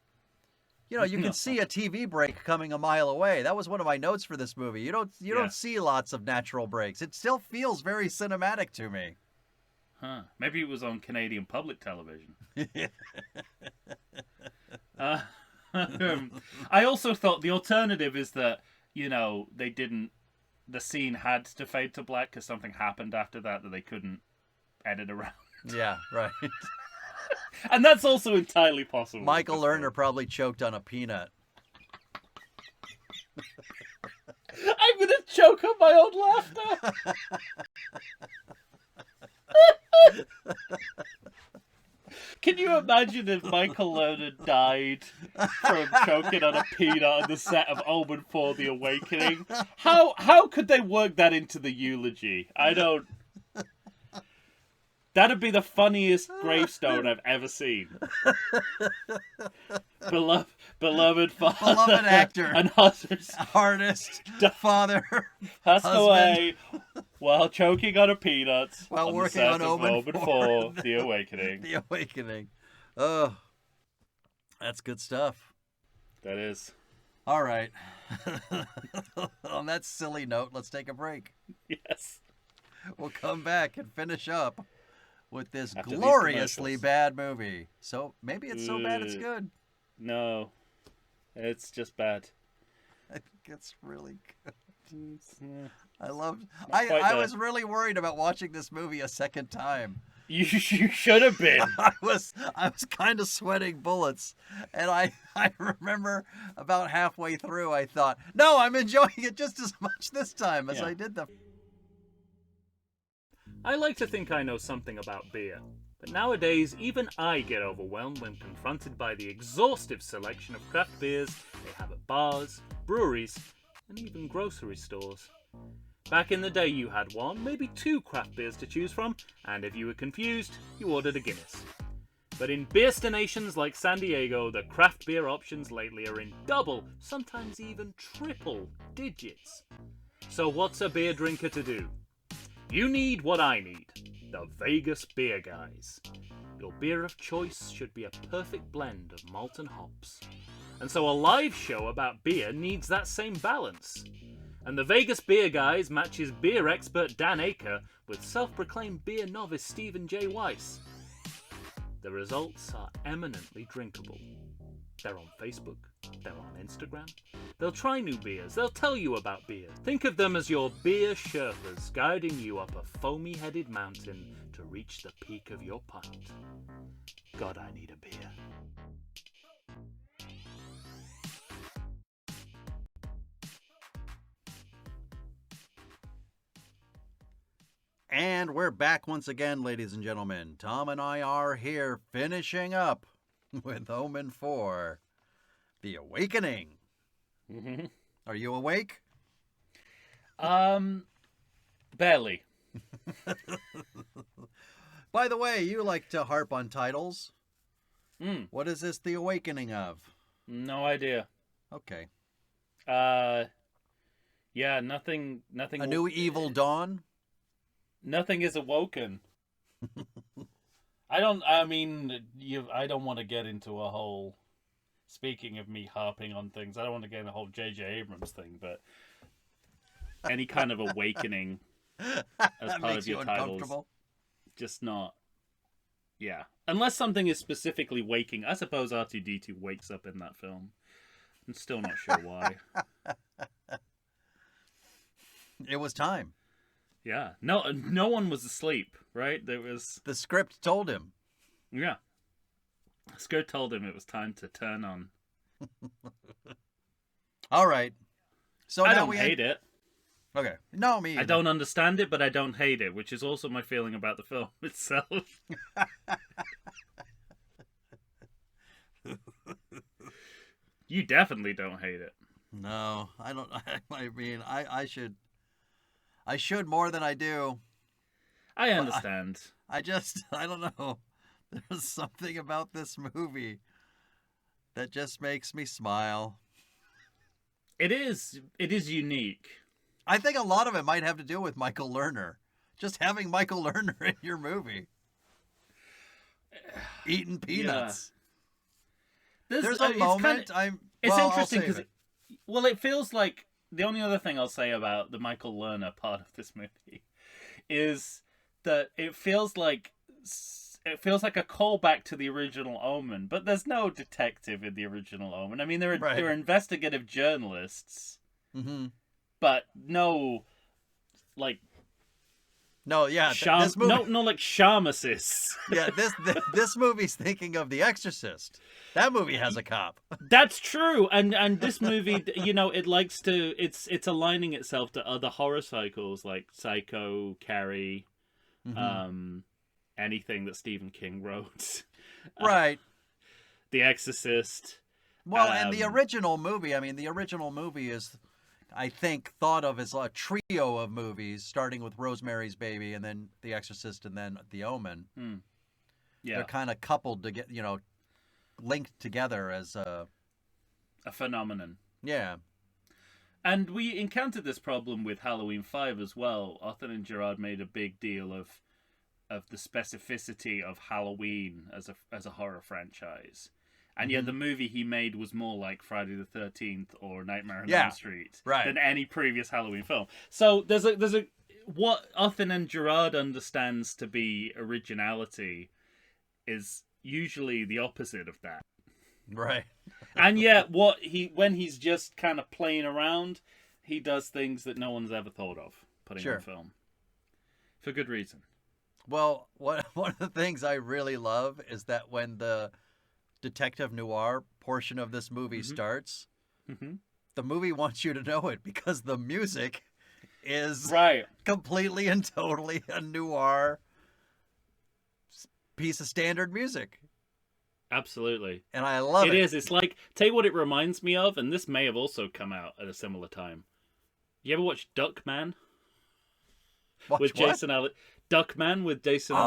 You can see a TV break coming a mile away. That was one of my notes for this movie. You don't see lots of natural breaks. It still feels very cinematic to me. Huh. Maybe it was on Canadian public television. I also thought the alternative is that, the scene had to fade to black because something happened after that they couldn't edit around. Yeah, right. And that's also entirely possible. Michael Lerner probably choked on a peanut. I'm going to choke on my own laughter. Can you imagine if Michael Lerner died from choking on a peanut on the set of Omen IV: The Awakening? How could they work that into the eulogy? I don't... That'd be the funniest gravestone I've ever seen. Beloved father, beloved actor, and artist, father, passed away while choking on a peanut while working on Omen IV: The Awakening. The Awakening. Oh, that's good stuff. That is. All right. On that silly note, let's take a break. Yes. We'll come back and finish up with this after gloriously bad movie. So maybe it's so bad it's good. No, it's just bad. I think it's really good. I loved. Not quite I there. was really worried about watching this movie a second time. You should have been. I was kind of sweating bullets, and I remember about halfway through I thought, no, I'm enjoying it just as much this time as I did the. I like to think I know something about beer, but nowadays even I get overwhelmed when confronted by the exhaustive selection of craft beers they have at bars, breweries, and even grocery stores. Back in the day you had one, maybe two craft beers to choose from, and if you were confused, you ordered a Guinness. But in beerstinations like San Diego, the craft beer options lately are in double, sometimes even triple digits. So what's a beer drinker to do? You need what I need, the Vegas Beer Guys. Your beer of choice should be a perfect blend of malt and hops. And so a live show about beer needs that same balance. And the Vegas Beer Guys matches beer expert Dan Aker with self-proclaimed beer novice Stephen J. Weiss. The results are eminently drinkable. They're on Facebook, they're on Instagram. They'll try new beers, they'll tell you about beer. Think of them as your beer Sherpas guiding you up a foamy-headed mountain to reach the peak of your pint. God, I need a beer. And we're back once again, ladies and gentlemen. Tom and I are here finishing up with Omen IV, The Awakening. Mm-hmm. Are you awake? Barely. By the way, you like to harp on titles. Mm. What is this The Awakening of? No idea. Okay. Yeah, nothing. A New Evil Dawn? Nothing is awoken. I don't want to get into a whole, speaking of me harping on things, I don't want to get in a whole J.J. Abrams thing, but any kind of awakening as part of your titles, just not, yeah. Unless something is specifically waking. I suppose R2-D2 wakes up in that film. I'm still not sure why. It was time. Yeah. No one was asleep, right? There was... The script told him. Yeah. The script told him it was time to turn on. All right. So I now don't hate it. Okay. No, me either. I don't understand it, but I don't hate it, which is also my feeling about the film itself. You definitely don't hate it. No, I don't. I mean, I should more than I do. I understand. I don't know. There's something about this movie that just makes me smile. It is unique. I think a lot of it might have to do with Michael Lerner. Just having Michael Lerner in your movie. Eating peanuts. Yeah. There's a moment It's interesting because it feels like the only other thing I'll say about the Michael Lerner part of this movie is that it feels like a callback to the original Omen, but there's no detective in the original Omen. I mean, there are investigative journalists, but no, like, no, yeah, this movie... no, like sharmacists. Yeah, this movie's thinking of The Exorcist. That movie has a cop. That's true, and this movie, it likes to it's aligning itself to other horror cycles like Psycho, Carrie, anything that Stephen King wrote, right? The Exorcist. Well, and the original movie. I mean, the original movie is, I think, thought of as a trio of movies, starting with Rosemary's Baby, and then The Exorcist, and then The Omen. Yeah, they're kind of coupled to get linked together as a phenomenon. Yeah. And we encountered this problem with Halloween 5 as well. Arthur and Gerard made a big deal of the specificity of Halloween as a horror franchise. And yet the movie he made was more like Friday the 13th or Nightmare on Elm Street than any previous Halloween film. So there's a what Arthur and Gerard understands to be originality is usually the opposite of that. Right. And yet when he's just kind of playing around, he does things that no one's ever thought of putting Sure. on film. For good reason. Well, one of the things I really love is that when the detective noir portion of this movie starts, Mm-hmm. the movie wants you to know it because the music is Right. completely and totally a noir piece of standard music. Absolutely. And I love it. It is. It's like, tell you what it reminds me of, and this may have also come out at a similar time. You ever watch Duckman? Watch With what? Jason Duckman with Jason Oh,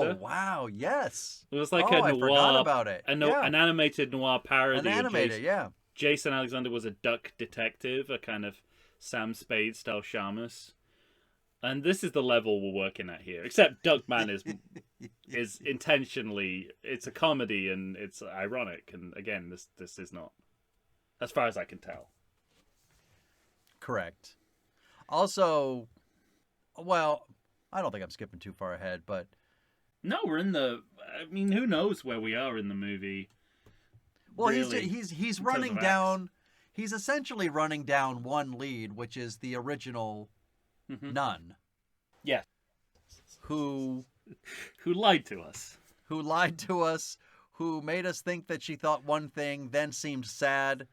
Alexander. wow, yes. It was like Oh, a I noir, forgot about it. Yeah. an animated noir parody. An of animated, yeah. Jason Alexander was a duck detective, a kind of Sam Spade style shamus. And this is the level we're working at here. Except Duckman is intentionally, it's a comedy and it's ironic. And again, this is not, as far as I can tell. Correct. Also, well, I don't think I'm skipping too far ahead, but No, we're in the. I mean, who knows where we are in the movie? well, really, he's in running terms of down. He's essentially running down one lead, which is the original nun, Yes. who Lied to us. lied to us, who made us think that she thought one thing, then seemed sad,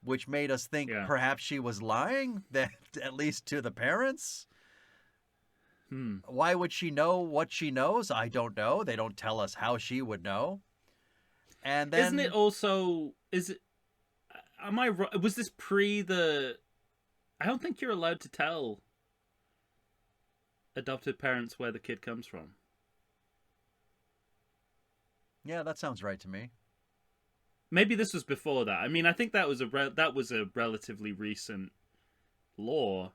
which made us think Yeah. perhaps she was lying, that at least to the parents. Why would she know what she knows? I don't know. They don't tell us how she would know. And then Isn't it also? Is it? Am I? Was this pre the? I don't think you're allowed to tell adopted parents where the kid comes from. Yeah, that sounds right to me. Maybe this was before that. I mean, I think that was a relatively recent law,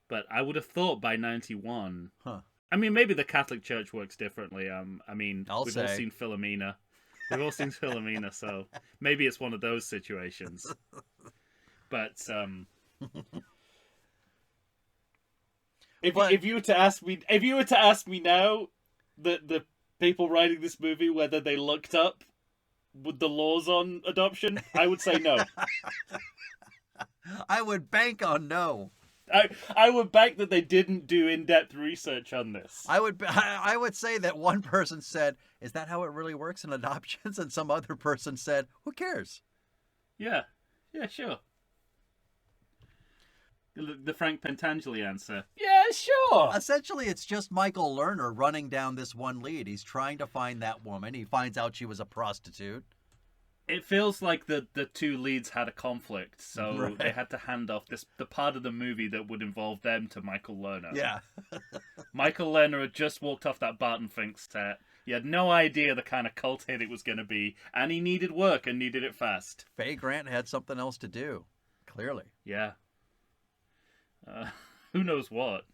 but I would have thought by 91. Huh. I mean, maybe the Catholic Church works differently. I mean, I'll we've all say. seen Philomena. We've all seen Philomena, so maybe it's one of those situations. But if you were to ask me now, the people writing this movie whether they looked up with the laws on adoption, I would say no. I would bank on no. I would bank that they didn't do in-depth research on this. I would say that one person said, "Is that how it really works in adoptions?" And some other person said, "Who cares?" Yeah, sure. The Frank Pentangeli answer. Yeah, sure. Essentially, it's just Michael Lerner running down this one lead. He's trying to find that woman. He finds out she was a prostitute. It feels like the two leads had a conflict, so Right. they had to hand off the part of the movie that would involve them to Michael Lerner. Yeah. Michael Lerner had just walked off that Barton Fink set. He had no idea the kind of cult hit it was going to be, and he needed work and needed it fast. Faye Grant had something else to do. Clearly. Yeah. Who knows what?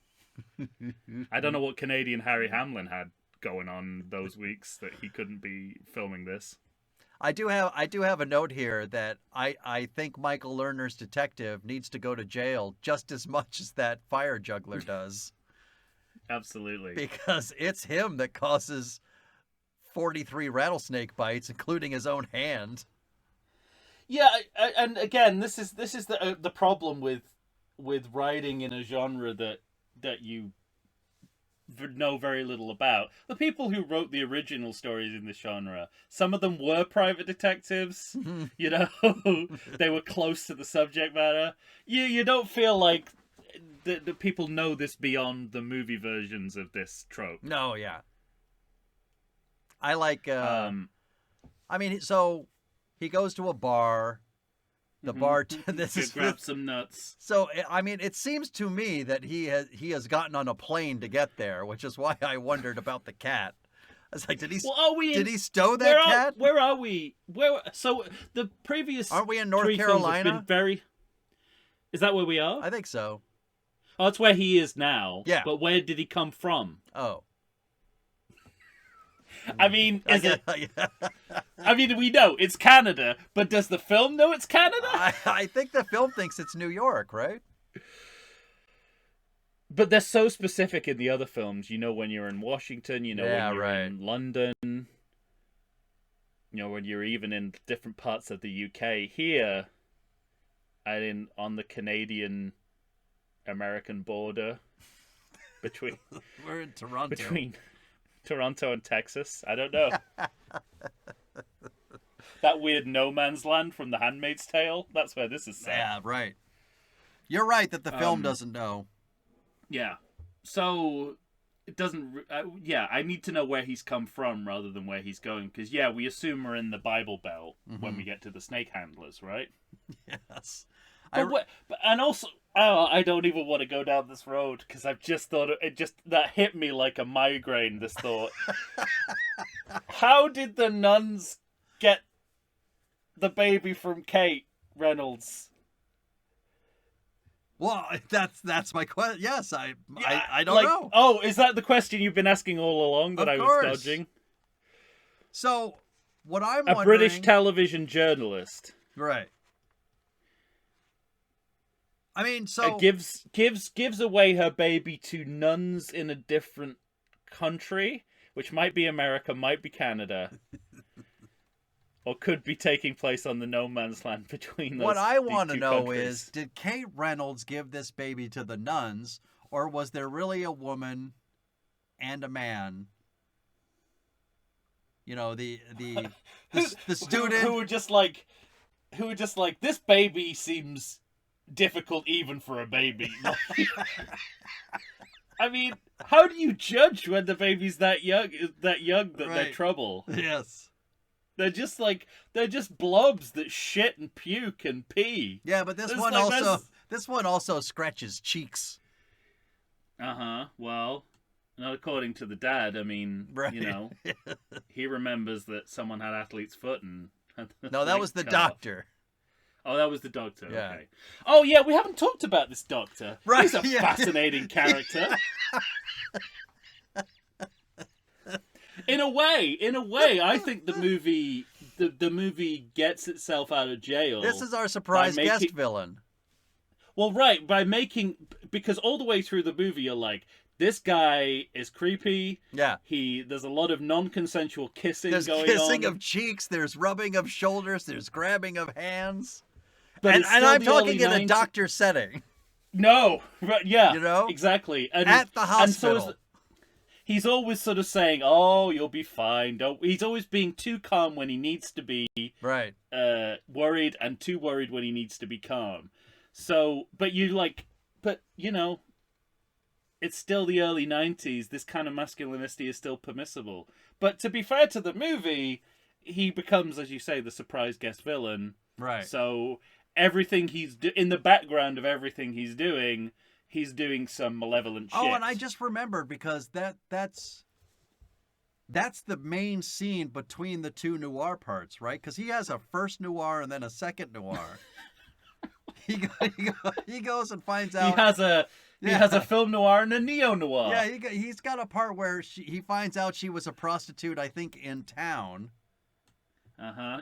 I don't know what Canadian Harry Hamlin had going on those weeks that he couldn't be filming this. I do have a note here that I think Michael Lerner's detective needs to go to jail just as much as that fire juggler does. Absolutely. Because it's him that causes 43 rattlesnake bites, including his own hand. Yeah, and again, this is the problem with writing in a genre that you know very little about. The people who wrote the original stories in this genre, some of them were private detectives. You know, they were close to the subject matter. You don't feel like the people know this beyond the movie versions of this trope. No, yeah. I like. I mean, so he goes to a bar. The bartender. Grab some nuts. So I mean, it seems to me that he has gotten on a plane to get there, which is why I wondered about the cat. I was like, did he stow that cat? Where are we? So the previous aren't we in North three films have Carolina? been Is that where we are? I think so. Oh, that's where he is now. Yeah. But where did he come from? Oh. I mean, is it? Yeah. I mean, we know it's Canada, but does the film know it's Canada? I think the film thinks it's New York, right? But they're so specific in the other films. You know when you're in Washington. You know when you're in London. You know when you're even in different parts of the UK. Here, on the Canadian American border between We're in Toronto. between Toronto and Texas. I don't know. That weird no man's land from The Handmaid's Tale. That's where this is set. Yeah, right. You're right that the film doesn't know. Yeah. So it doesn't. Yeah, I need to know where he's come from rather than where he's going. Because yeah, we assume we're in the Bible Belt when we get to the snake handlers, right? Yes. And also, I don't even want to go down this road because I've just thought that hit me like a migraine. This thought. How did the nuns get the baby from Kate Reynolds? Well, that's my question. Yes, I don't know. Oh, is that the question you've been asking all along that I was dodging? So, what I'm a wondering... British television journalist, right? I mean, so gives away her baby to nuns in a different country, which might be America, might be Canada, or could be taking place on the no man's land between those. What I want to know countries. is, did Kate Reynolds give this baby to the nuns, or was there really a woman and a man? You know, the student who were just like, this baby seems difficult even for a baby. I mean, how do you judge when the baby's that young that they're trouble? Yes. They're just blobs that shit and puke and pee. Yeah, but this one also scratches cheeks. Well, not according to the dad. I mean, right. You know, he remembers that someone had athlete's foot and no, that was the doctor. Oh, that was the doctor. Yeah. Okay. Oh, yeah, we haven't talked about this doctor. Right. He's a fascinating character. In a way, I think the movie gets itself out of jail. This is our surprise guest villain. Well, right, because all the way through the movie you're like, this guy is creepy. Yeah. There's a lot of non-consensual kissing going on. There's kissing of cheeks, there's rubbing of shoulders, there's grabbing of hands. But and I'm talking in a doctor setting. No, but yeah, you know, exactly. And, at the hospital. And so he's always sort of saying, "Oh, you'll be fine." He's always being too calm when he needs to be right. Worried, and too worried when he needs to be calm. So, but you know, it's still the early 90s. This kind of masculinity is still permissible. But to be fair to the movie, he becomes, as you say, the surprise guest villain. Right. So everything in the background of everything he's doing some malevolent shit. Oh, and I just remembered because that's the main scene between the two noir parts, right? Because he has a first noir and then a second noir. he goes and finds out he has a film noir and a neo noir. Yeah, he's got a part where he finds out she was a prostitute, I think, in town.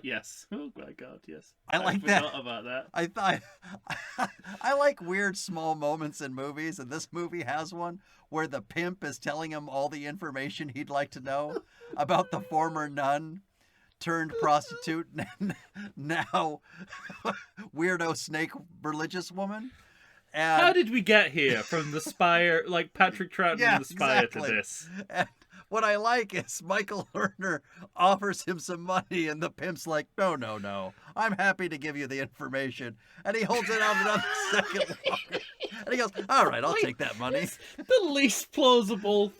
Yes. Oh my God, yes. I like that. Forgot about that. I thought I like weird small moments in movies, and this movie has one where the pimp is telling him all the information he'd like to know about the former nun turned prostitute now weirdo snake religious woman. And how did we get here from the Spire, like Patrick Troughton in the Spire, exactly. to this? And what I like is Michael Lerner offers him some money, and the pimp's like, no, I'm happy to give you the information. And he holds it out another second longer. And he goes, all right, I'll take that money. The least plausible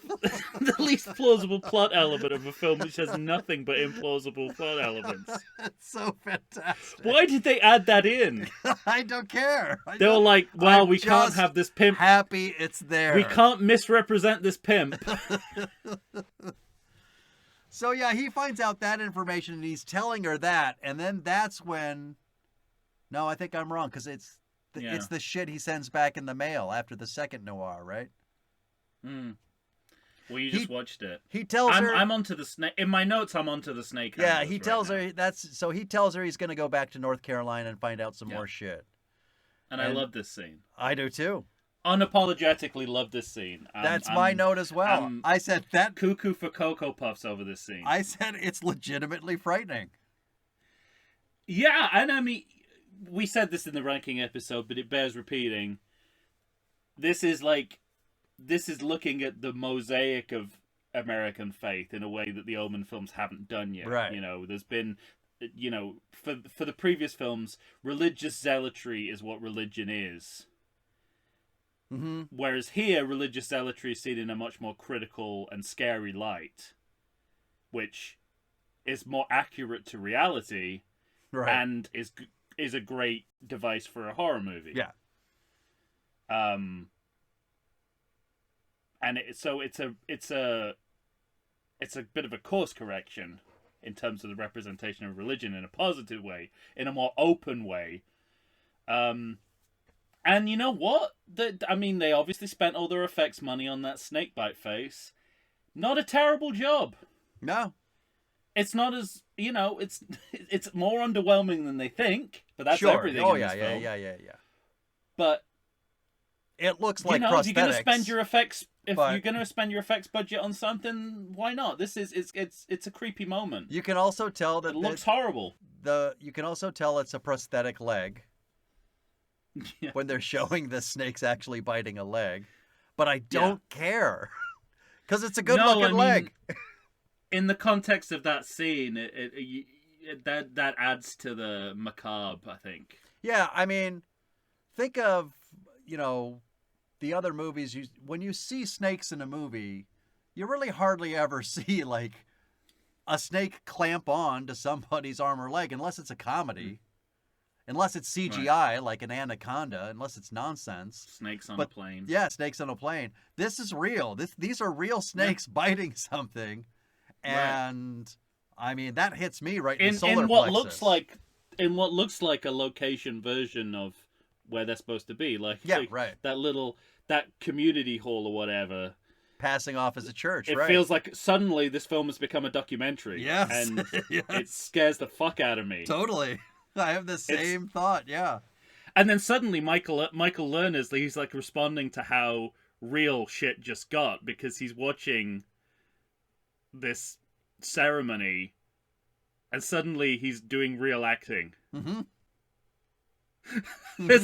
plot element of a film which has nothing but implausible plot elements. It's so fantastic. Why did they add that in? I don't care. They were like, well, we can't have this pimp. Happy it's there. We can't misrepresent this pimp. So yeah, he finds out that information and he's telling her that, and then that's when. No, I think I'm wrong because it's the shit he sends back in the mail after the second noir, right? Well, you just watched it. He tells her. I'm onto the snake. In my notes, I'm onto the snake. Yeah, he tells her so he tells her he's going to go back to North Carolina and find out some more shit. And I love this scene. I do too. Unapologetically love this scene. That's my note as well. I said that cuckoo for Cocoa Puffs over this scene. I said it's legitimately frightening. Yeah, and I mean, we said this in the ranking episode, but it bears repeating. this is looking at the mosaic of American faith in a way that the Omen films haven't done yet. Right. You know, there's been, you know, for the previous films, religious zealotry is what religion is. Mm-hmm. Whereas here, religious zealotry is seen in a much more critical and scary light, which is more accurate to reality, Right. and is a great device for a horror movie. Yeah. And it's a bit of a course correction in terms of the representation of religion in a positive way, in a more open way. And you know what? I mean, they obviously spent all their effects money on that snakebite face. Not a terrible job. No. It's not as, you know, it's more underwhelming than they think, but that's Sure. everything Oh in yeah, this yeah, film. yeah. But It looks like you know, prosthetics. if you're going to spend your effects, but- you're going to spend your effects budget on something, why not? This is it's a creepy moment. You can also tell that It looks horrible. you can also tell it's a prosthetic leg Yeah. when they're showing the snake's actually biting a leg. But I don't care because it's a good looking leg. In the context of that scene, that adds to the macabre, I think. Yeah, I mean, think of, you know, the other movies. When you see snakes in a movie, you really hardly ever see like a snake clamp on to somebody's arm or leg, unless it's a comedy, unless it's CGI like an anaconda, unless it's nonsense. Snakes on a plane. Yeah, snakes on a plane. This is real. These are real snakes biting something, and I mean that hits me right in the solar in what plexus. looks like a location version of where they're supposed to be, like right. that community hall or whatever. Passing off as a church, It right? feels like suddenly this film has become a documentary. Yes. And Yes. it scares the fuck out of me. Totally. I have the same thought, yeah. And then suddenly Michael Lerner's, he's like responding to how real shit just got, because he's watching this ceremony and suddenly he's doing real acting. Mm-hmm.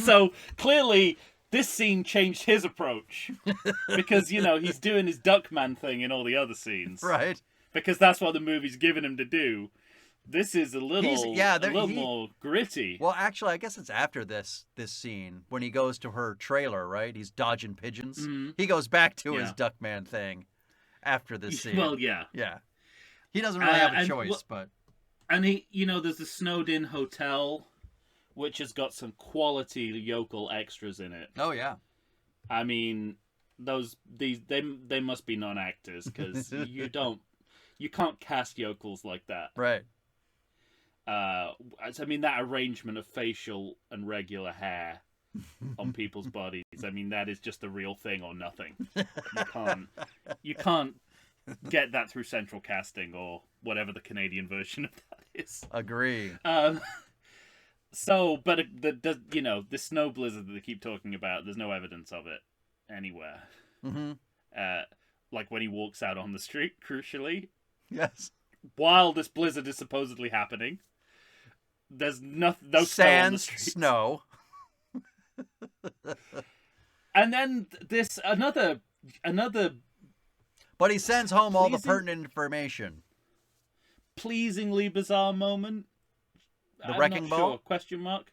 So clearly this scene changed his approach, because, you know, he's doing his Duckman thing in all the other scenes. Right. Because that's what the movie's given him to do. This is a little more gritty. Well, actually, I guess it's after this scene when he goes to her trailer, right? He's dodging pigeons. Mm-hmm. He goes back to his Duckman thing after this scene. Well, yeah. Yeah. He doesn't really have a and, choice, but... And he, you know, there's a snowed-in hotel, which has got some quality yokel extras in it. Oh, yeah. I mean, they must be non-actors, because you can't cast yokels like that. Right. I mean, that arrangement of facial and regular hair on people's bodies, I mean, that is just the real thing or nothing. You can't get that through central casting or whatever the Canadian version of that is. Agree. So, but you know, the snow blizzard that they keep talking about, there's no evidence of it anywhere. Mm-hmm. Like when he walks out on the street, crucially, Yes. while this blizzard is supposedly happening, there's no snow on the Sans streets. snow. And then this another But he sends home all the Pleasing- pertinent information. pleasingly bizarre moment. The I'm wrecking not ball? sure. Question mark.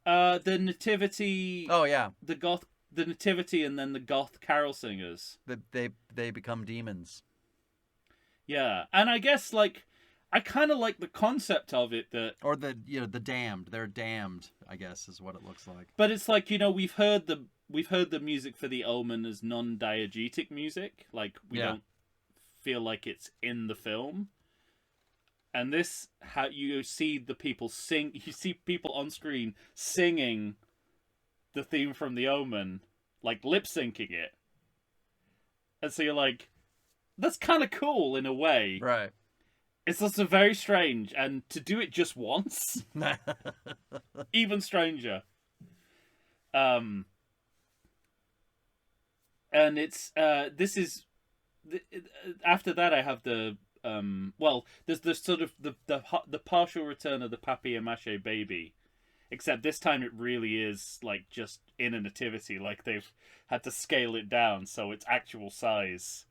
The nativity. Oh, yeah. The nativity, and then the goth carol singers. They become demons. Yeah, and I guess like I kind of like the concept of it, that, Or the damned. They're damned, I guess, is what it looks like. but it's like, you know, we've heard the music for the Omen as non-diegetic music, like we don't feel like it's in the film. And this, how you see the people sing, you see people on screen singing the theme from the Omen, like lip syncing it, and so you're like, that's kind of cool in a way. Right. It's also very strange, and to do it just once, even stranger. And it's this is after that I have the there's the sort of the partial return of the papier-mâché baby, Except this time it really is like just in a nativity. Like they've had to scale it down so it's actual size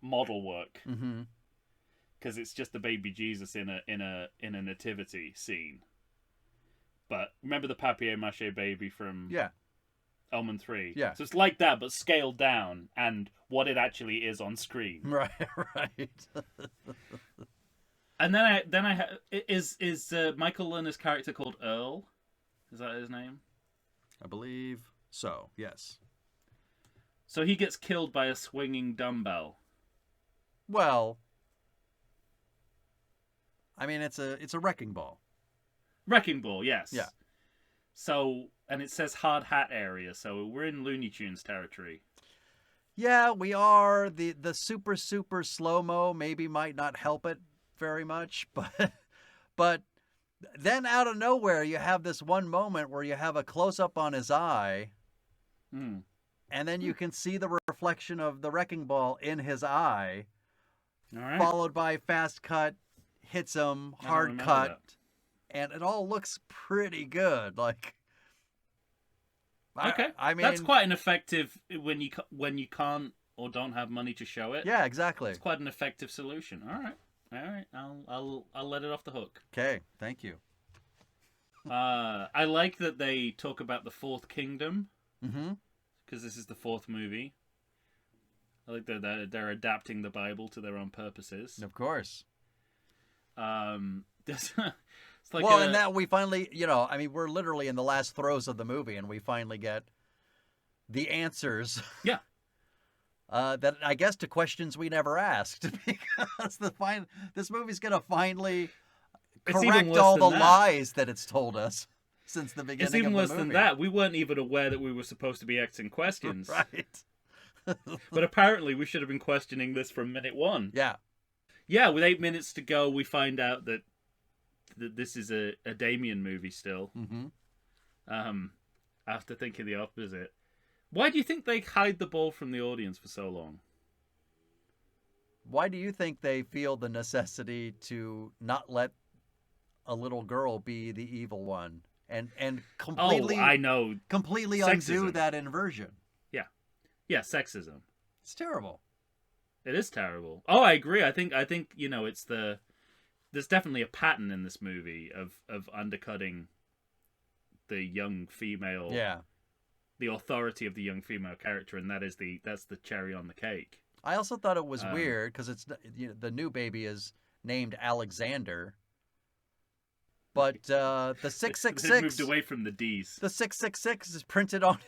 model work. Mm-hmm. Because it's just the baby Jesus in a nativity scene. But remember the papier-mâché baby from Omen 3? Yeah. So it's like that, but scaled down, and what it actually is on screen. Right, right. And is Michael Lerner's character called Earl? Is that his name? I believe so, yes. So he gets killed by a swinging dumbbell. Well, I mean, it's a wrecking ball. Wrecking ball, yes. Yeah. So, and it says hard hat area, so we're in Looney Tunes territory. Yeah, we are. The super slow-mo maybe might not help it very much, but then out of nowhere you have this one moment where you have a close-up on his eye, and then you can see the reflection of the wrecking ball in his eye, All right. followed by fast cut, hits him, hard cut. That. And it all looks pretty good. Like, okay, I mean, that's quite an effective when you can't or don't have money to show it. Yeah, exactly. It's quite an effective solution. All right. I'll let it off the hook. Okay, thank you. I like that they talk about the fourth kingdom. Mm-hmm. Because this is the fourth movie. I like that they're adapting the Bible to their own purposes. Of course. It's like and that we finally, I mean, we're literally in the last throes of the movie, and we finally get the answers. Yeah. That I guess to questions we never asked, because this movie's gonna finally correct all the lies that it's told us since the beginning. It's even of the worse movie. than that. We weren't even aware that we were supposed to be asking questions. Right. But apparently, we should have been questioning this from minute one. Yeah. Yeah, with 8 minutes to go, we find out that this is a Damien movie still. Mm-hmm. After thinking the opposite. Why do you think they hide the ball from the audience for so long? Why do you think they feel the necessity to not let a little girl be the evil one and completely? Oh, I know. Completely Sexism. undo that inversion. Yeah, sexism. It's terrible. It is terrible. Oh, I agree. I think it's there's definitely a pattern in this movie of undercutting the young female. Yeah. The authority of the young female character, and that's the cherry on the cake. I also thought it was weird because it's the new baby is named Alexander, but the 666 moved away from the D's. The 666 is printed on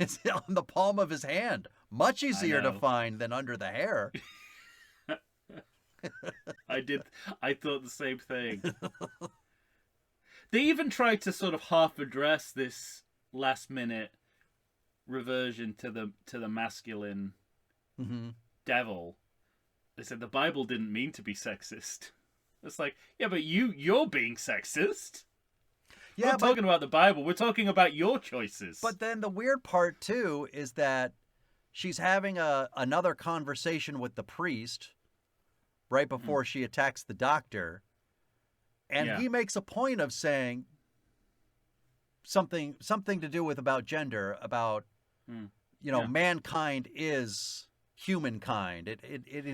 the palm of his hand. Much easier to find than under the hair. I thought the same thing. They even tried to sort of half address this last minute reversion to the masculine devil. They said the Bible didn't mean to be sexist. It's like, yeah, but you're being sexist. Yeah, we're not talking about the Bible. We're talking about your choices. But then the weird part too is that she's having another conversation with the priest right before she attacks the doctor, and he makes a point of saying something to do with about gender, about mankind is humankind.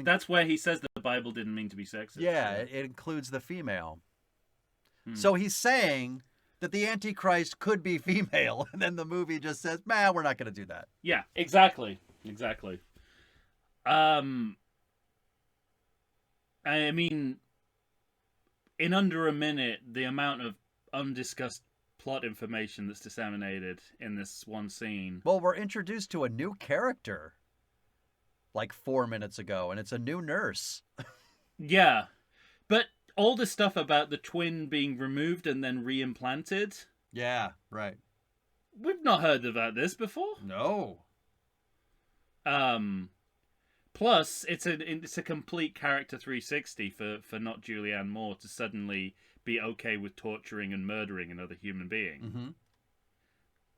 That's where he says that the Bible didn't mean to be sexist. Yeah, it includes the female. So he's saying that the Antichrist could be female, and then the movie just says, "Man, we're not going to do that." Yeah, exactly. I mean, in under a minute, the amount of undiscussed plot information that's disseminated in this one scene. Well, we're introduced to a new character like 4 minutes ago, and it's a new nurse. Yeah, but all the stuff about the twin being removed and then reimplanted. Yeah, right. We've not heard about this before. No. Plus, it's a complete character 360 for not Julianne Moore to suddenly be okay with torturing and murdering another human being. Mm-hmm.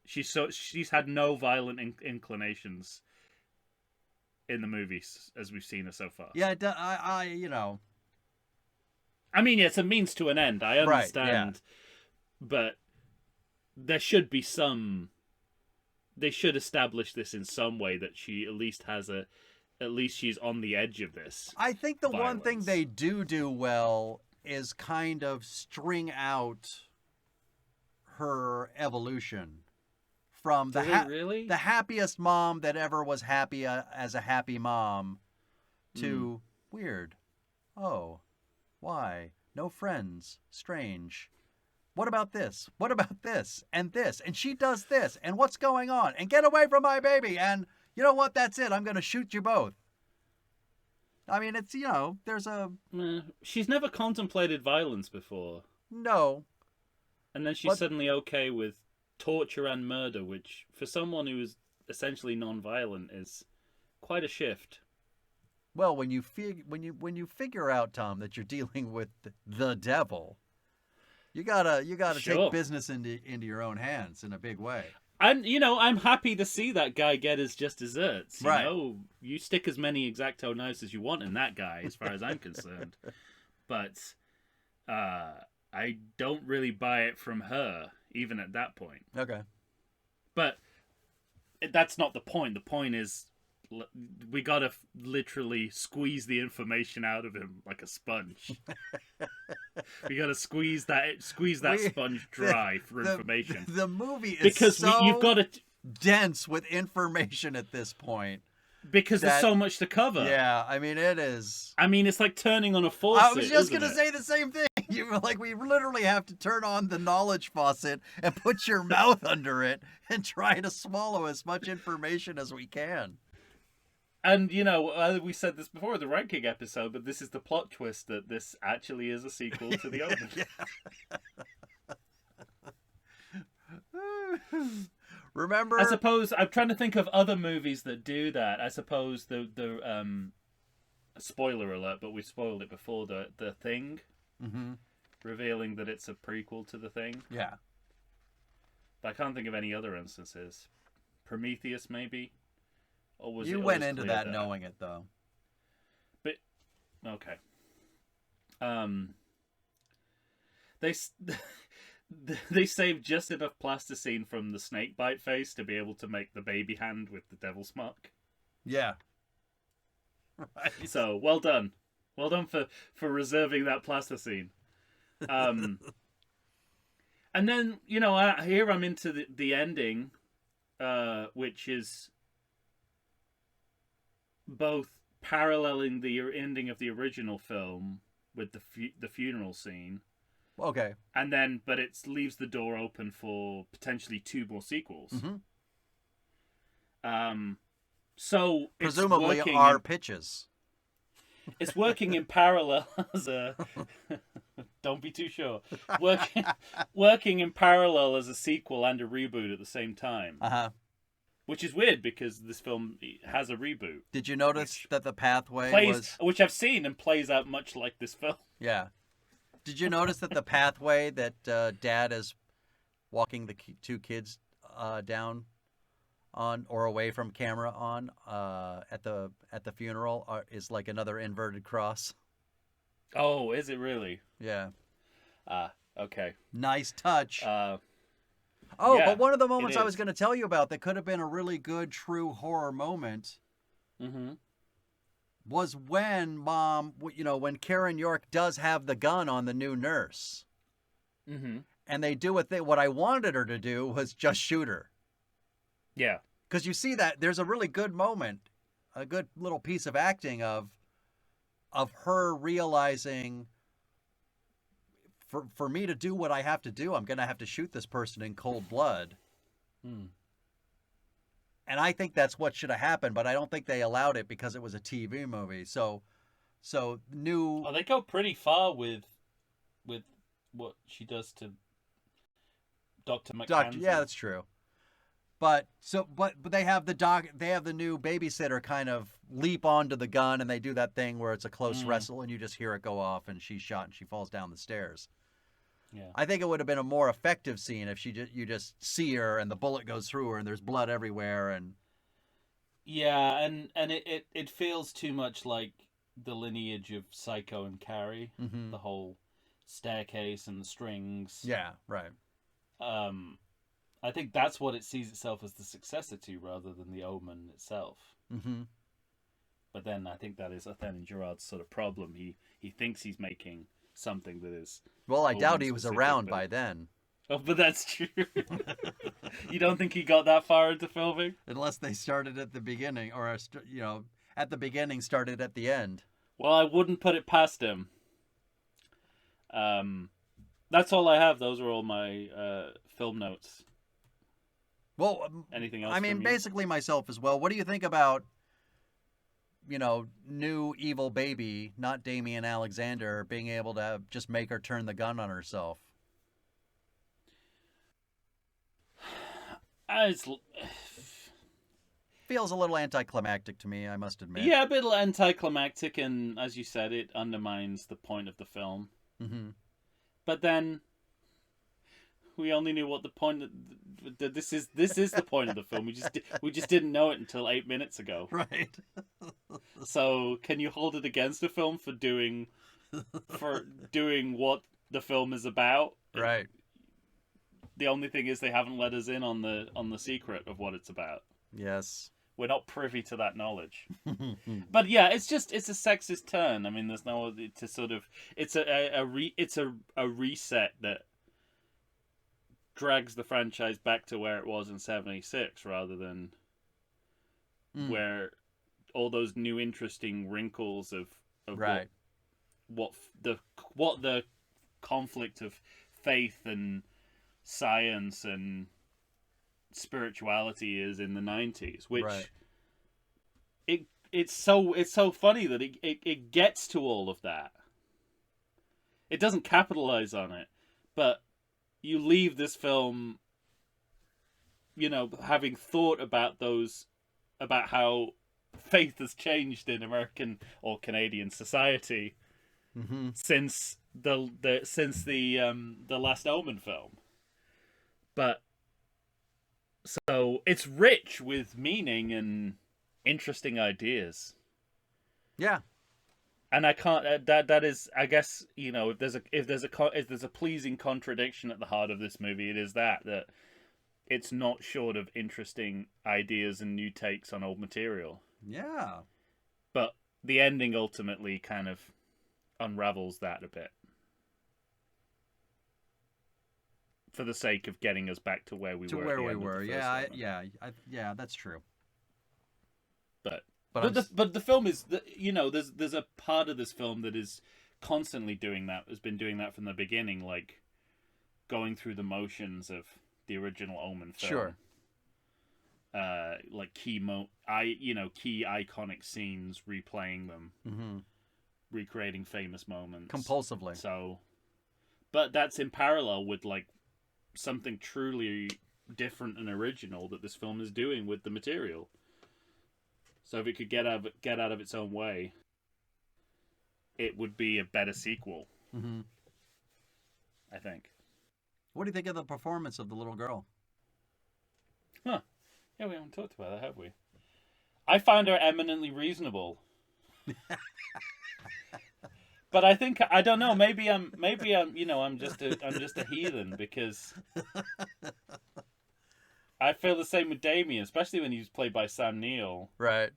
She's had no violent inclinations in the movies as we've seen her so far. Yeah, I mean, it's a means to an end. I understand, right, yeah. But there should be some. They should establish this in some way that she at least has a. At least she's on the edge of this. I think the one thing violence. they do well is kind of string out her evolution from Do they really? the happiest mom that ever was happy as a happy mom to weird. Oh, why? No friends. Strange. What about this? What about this? And this? And she does this. And what's going on? And get away from my baby. And you know what? That's it. I'm going to shoot you both. I mean, it's, there's a... She's never contemplated violence before. No. And then she's suddenly okay with torture and murder, which, for someone who is essentially non-violent, is quite a shift. Well, when you figure out, Tom, that you're dealing with the devil, you gotta take business into your own hands in a big way. And, I'm happy to see that guy get his just desserts. Right. You stick as many X-Acto knives as you want in that guy, as far as I'm concerned. But I don't really buy it from her, even at that point. Okay. But that's not the point. The point is, we gotta literally squeeze the information out of him like a sponge. We gotta squeeze that sponge dry for information. The movie is because so you've got to dense with information at this point. Because there's so much to cover. Yeah, I mean it is. I mean, it's like turning on a faucet. I was just gonna say the same thing. We literally have to turn on the knowledge faucet and put your mouth under it and try to swallow as much information as we can. And, we said this before in the ranking episode, but this is the plot twist that this actually is a sequel to The Omen. Remember? I suppose, I'm trying to think of other movies that do that. I suppose the spoiler alert, but we spoiled it before, the Thing, revealing that it's a prequel to The Thing. Yeah. But I can't think of any other instances. Prometheus, maybe? Or was you it went into clear that knowing it, though. But okay. They saved just enough plasticine from the snake bite face to be able to make the baby hand with the devil's mark. Yeah. Right. So well done for reserving that plasticine. And then here I'm into the ending, which is both paralleling the ending of the original film with the funeral scene. Okay. And then, but it leaves the door open for potentially 2 more sequels. So presumably our pitches. It's working in parallel as a. Don't be too sure. Working in parallel as a sequel and a reboot at the same time. Which is weird because this film has a reboot. Did you notice that the pathway which I've seen and plays out much like this film. Yeah. Did you notice that the pathway that Dad is walking the 2 kids down on or away from camera on at the funeral is like another inverted cross? Oh, is it really? Yeah. Okay. Nice touch. Yeah, but one of the moments I was going to tell you about that could have been a really good true horror moment was when when Karen York does have the gun on the new nurse. And they do what I wanted her to do was just shoot her. Yeah. Because you see that there's a really good moment, a good little piece of acting of her realizing for me to do what I have to do, I'm going to have to shoot this person in cold blood. And I think that's what should have happened, but I don't think they allowed it because it was a TV movie. So they go pretty far with what she does to Dr. McKenzie. Yeah, that's true. But they have the new babysitter kind of leap onto the gun, and they do that thing where it's a close wrestle and you just hear it go off and she's shot and she falls down the stairs. Yeah. I think it would have been a more effective scene if you just see her and the bullet goes through her and there's blood everywhere and yeah, and it feels too much like the lineage of Psycho and Carrie, the whole staircase and the strings. Yeah, right. I think that's what it sees itself as the successor to, rather than the Omen itself. Mm-hmm. But then I think that is Othello Gerard's sort of problem. He thinks he's making something that is. Well, I doubt Omen he was specific, around but- by then. Oh, but that's true. You don't think he got that far into filming? Unless they started at the beginning, or, at the beginning started at the end. Well, I wouldn't put it past him. That's all I have. Those are all my film notes. Well, Anything else? I mean, from you? basically myself as well. What do you think about, new evil baby, not Damien Alexander, being able to just make her turn the gun on herself? It's, Feels a little anticlimactic to me, I must admit. yeah, a bit anticlimactic, and as you said, it undermines the point of the film. Mm-hmm. But then we only knew what the point. This is the point of the film. We just didn't know it until 8 minutes ago. Right. So can you hold it against a film for doing what the film is about? Right. The only thing is they haven't let us in on the secret of what it's about. Yes. We're not privy to that knowledge. But yeah, it's a sexist turn. I mean, there's no to sort of it's a reset that drags the franchise back to where it was in '76, rather than where all those new interesting wrinkles of Right. what the conflict of faith and science and spirituality is in the 90s, which Right. it's so funny that it gets to all of that. It doesn't capitalize on it, but you leave this film, having thought about how faith has changed in American or Canadian society Mm-hmm. since the last Omen film. But so it's rich with meaning and interesting ideas. Yeah. And I can't. That is, I guess, if there's a pleasing contradiction at the heart of this movie, it is that it's not short of interesting ideas and new takes on old material. Yeah. But the ending ultimately kind of unravels that a bit, for the sake of getting us back to where we were. Where we at the were. first Yeah. one. Yeah. That's true. But But the film is, there's a part of this film that is constantly doing that, has been doing that from the beginning, like going through the motions of the original Omen film. Sure. Like key iconic scenes, replaying them, Mm-hmm. recreating famous moments Compulsively. So, but that's in parallel with like something truly different and original that this film is doing with the material. So if it could get out of its own way, it would be a better sequel, Mm-hmm. I think. What do you think of the performance of the little girl? Huh. Yeah, we haven't talked about that, have we? I find her eminently reasonable. But I think, I don't know, maybe I'm I'm just a heathen, because I feel the same with Damien, especially when he's played by Sam Neill. Right.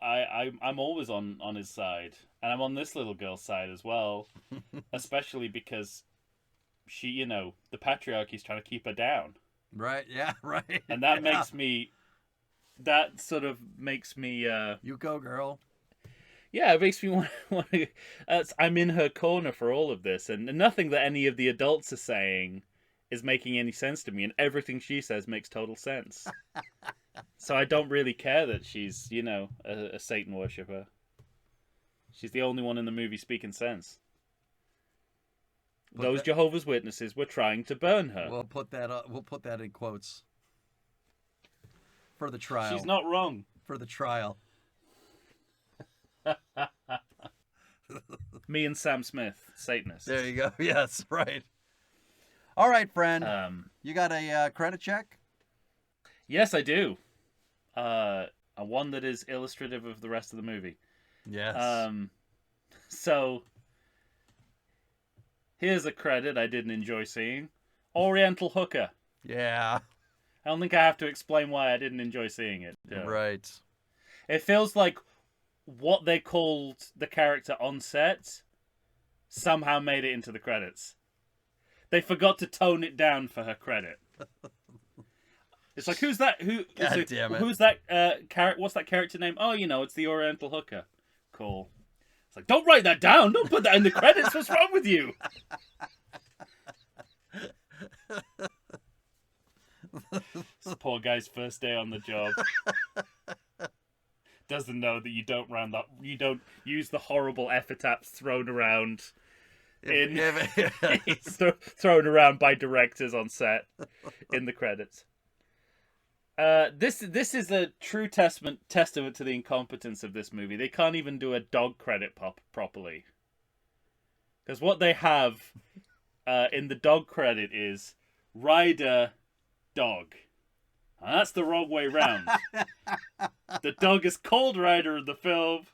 I'm always on his side, and I'm on this little girl's side as well, especially because she, the patriarchy's trying to keep her down, Right. Yeah. Right. and that Yeah. makes me You go, girl. yeah, it makes me want to. I'm in her corner for all of this, and nothing that any of the adults are saying is making any sense to me, and everything she says makes total sense. So I don't really care that she's, a Satan worshipper. She's the only one in the movie speaking sense. Those Jehovah's Witnesses were trying to burn her. We'll put that up. We'll put that in quotes. For the trial. She's not wrong. For the trial. Me and Sam Smith, Satanists. There you go. Yes. Right. All right, friend. You got a credit check? Yes, I do. One that is illustrative of the rest of the movie. Yes. So here's a credit I didn't enjoy seeing. Oriental Hooker. Yeah. I don't think I have to explain why I didn't enjoy seeing it. Yeah. Right. It feels like what they called the character on set somehow made it into the credits. They forgot to tone it down for her credit. It's like, who's that? God damn it. Who's that character? What's that character name? Oh, it's the Oriental Hooker. Cool. It's like, don't write that down. Don't put that in the credits. What's wrong with you? This poor guy's first day on the job. Doesn't know that you don't use the horrible epitaphs thrown around thrown around by directors on set in the credits. This is a true testament to the incompetence of this movie. They can't even do a dog credit properly. Because what they have in the dog credit is Ryder dog. And that's the wrong way round. The dog is called Ryder in the film.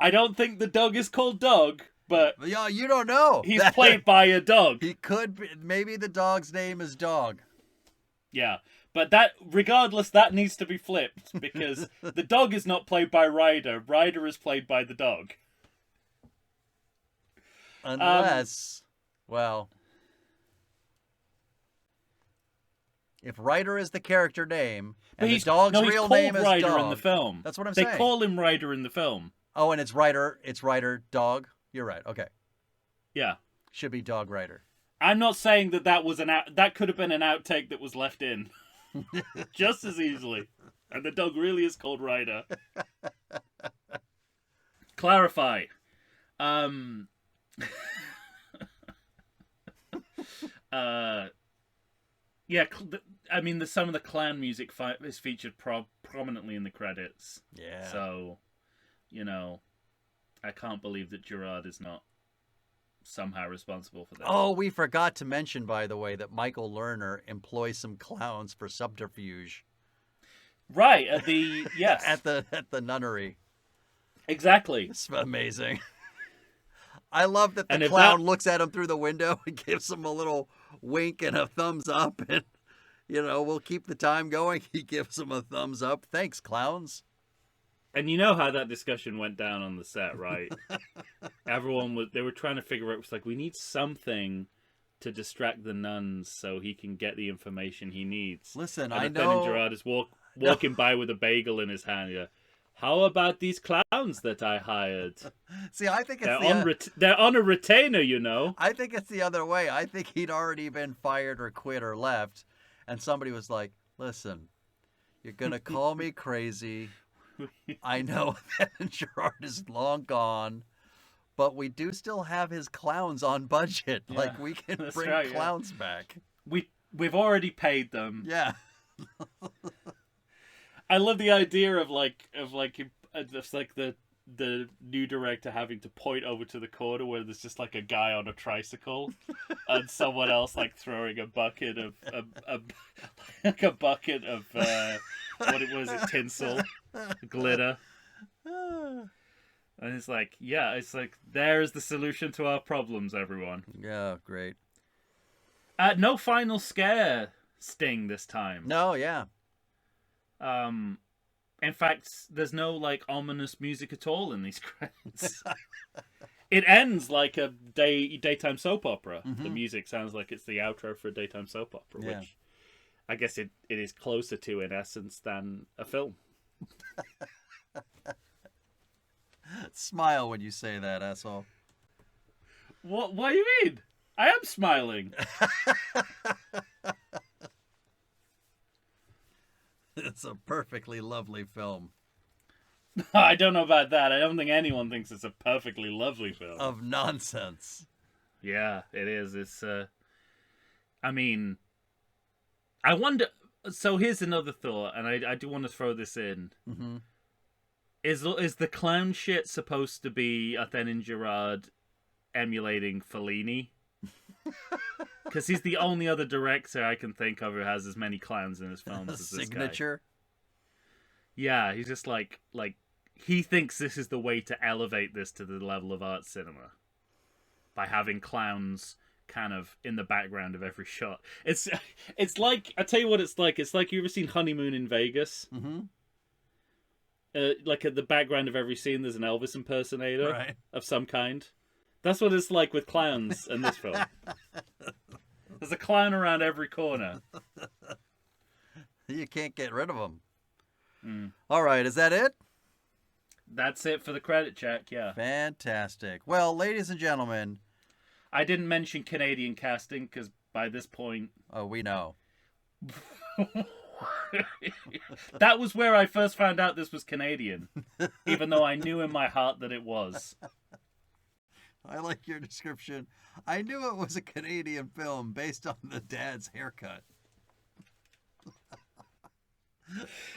I don't think the dog is called Dog, but yeah, you don't know. He's played by a dog. He could be, maybe the dog's name is Dog. Yeah, but regardless, that needs to be flipped because the dog is not played by Ryder. Ryder is played by the dog. Unless, well, if Ryder is the character name and the dog's real name is Ryder Dog, in the film. That's what I'm saying. They call him Ryder in the film. Oh, and it's Ryder Dog. You're right. Okay. Yeah. Should be Dog Ryder. I'm not saying that was that could have been an outtake that was left in, just as easily. And the dog really is called Ryder. Clarify. Yeah, I mean, some of the clown music is featured prominently in the credits. Yeah. So, I can't believe that Gerard is not somehow responsible for that. Oh, we forgot to mention, by the way, that Michael Lerner employs some clowns for subterfuge. Right, at the yes. at the nunnery. Exactly. It's amazing. I love that the clown looks at him through the window and gives him a little wink and a thumbs up, and we'll keep the time going. He gives him a thumbs up. Thanks, clowns. And you know how that discussion went down on the set, right? They were trying to figure out, it's like, we need something to distract the nuns so he can get the information he needs. Listen, and I know. know. And Gerard is walking by with a bagel in his hand. Yeah. How about these clowns that I hired? See, I think it's they're on a retainer, I think it's the other way. I think he'd already been fired or quit or left, and somebody was like, "Listen, you're gonna call me crazy. I know that Gerard is long gone, but we do still have his clowns on budget. Yeah, like we can bring clowns back. We've already paid them. Yeah." I love the idea of just like the new director having to point over to the corner where there's just like a guy on a tricycle and someone else like throwing a bucket of what it was, tinsel, glitter. And it's like, there's the solution to our problems, everyone. Yeah, great. No final scare sting this time. No, yeah. In fact, there's no like ominous music at all in these credits. It ends like a daytime soap opera. Mm-hmm. The music sounds like it's the outro for a daytime soap opera, which I guess it is closer to in essence than a film. Smile when you say that, asshole. What do you mean? I am smiling. It's a perfectly lovely film. I don't know about that. I don't think anyone thinks it's a perfectly lovely film. Of nonsense. Yeah, it is. It's, I mean, I wonder... So here's another thought, and I do want to throw this in. Mm-hmm. Is the clown shit supposed to be Athènes Gerard emulating Fellini? Because he's the only other director I can think of who has as many clowns in his films as this signature. Guy. Yeah, he's just like he thinks this is the way to elevate this to the level of art cinema by having clowns kind of in the background of every shot. It's like, I tell you what it's like. It's like, you ever seen Honeymoon in Vegas? Mm-hmm. Like at the background of every scene, there's an Elvis impersonator Right. of some kind. That's what it's like with clowns in this film. There's a clown around every corner. You can't get rid of them. Mm. All right, is that it? That's it for the credit check, yeah. Fantastic. Well, ladies and gentlemen. I didn't mention Canadian casting because by this point... Oh, we know. That was where I first found out this was Canadian, even though I knew in my heart that it was. I like your description. I knew it was a Canadian film based on the dad's haircut.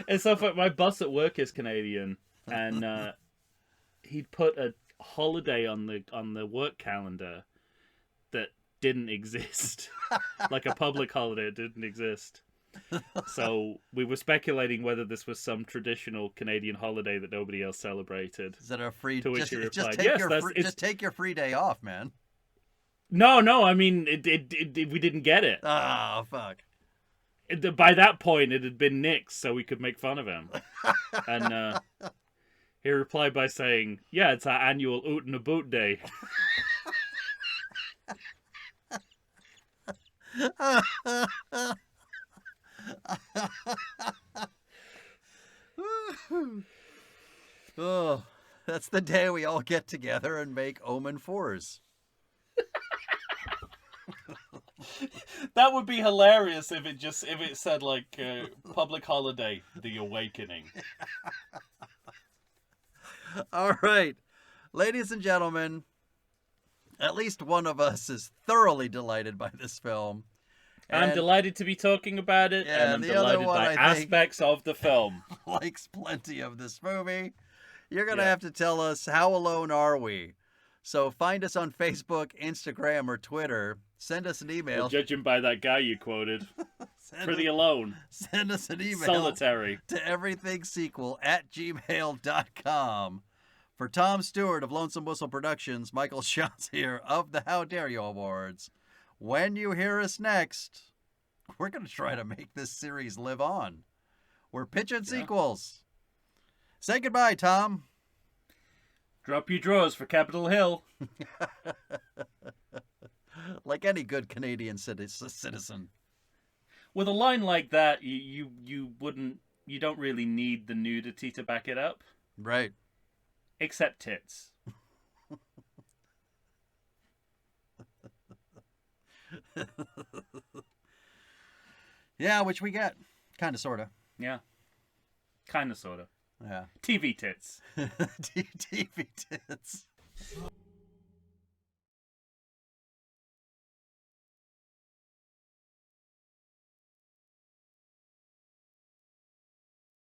It's so funny. My boss at work is Canadian, and he'd put a holiday on the work calendar that didn't exist, like a public holiday. It didn't exist. So we were speculating whether this was some traditional Canadian holiday that nobody else celebrated. Is that a free? To which he replied, just take "Yes, just take your free day off, man." No. I mean, we didn't get it. Oh, fuck. By that point, it had been nixed, so we could make fun of him. And he replied by saying, "Yeah, it's our annual Oot and a Boot Day." Oh, that's the day we all get together and make Omen 4s. That would be hilarious if it said like public holiday, The Awakening. All right, ladies and gentlemen, at least one of us is thoroughly delighted by this film. I'm delighted to be talking about it, Yeah, and I'm the other delighted one, by I think, aspects of the film. likes plenty of this movie. You're going to Yeah. have to tell us, how alone are we? So find us on Facebook, Instagram, or Twitter. Send us an email. Well, judging by that guy you quoted, pretty us, alone, send us an email solitary. to everythingsequel@gmail.com. For Tom Stewart of Lonesome Whistle Productions, Michael Schatz here of the How Dare You Awards. When you hear us next, we're going to try to make this series live on. We're pitching sequels. Say goodbye, Tom. Drop your drawers for Capitol Hill. Like any good Canadian citizen. With a line like that, you don't really need the nudity to back it up. Right. Except tits. Yeah, which we get. Kind of, sort of. Yeah. Kind of, sort of. Yeah. TV tits. TV tits.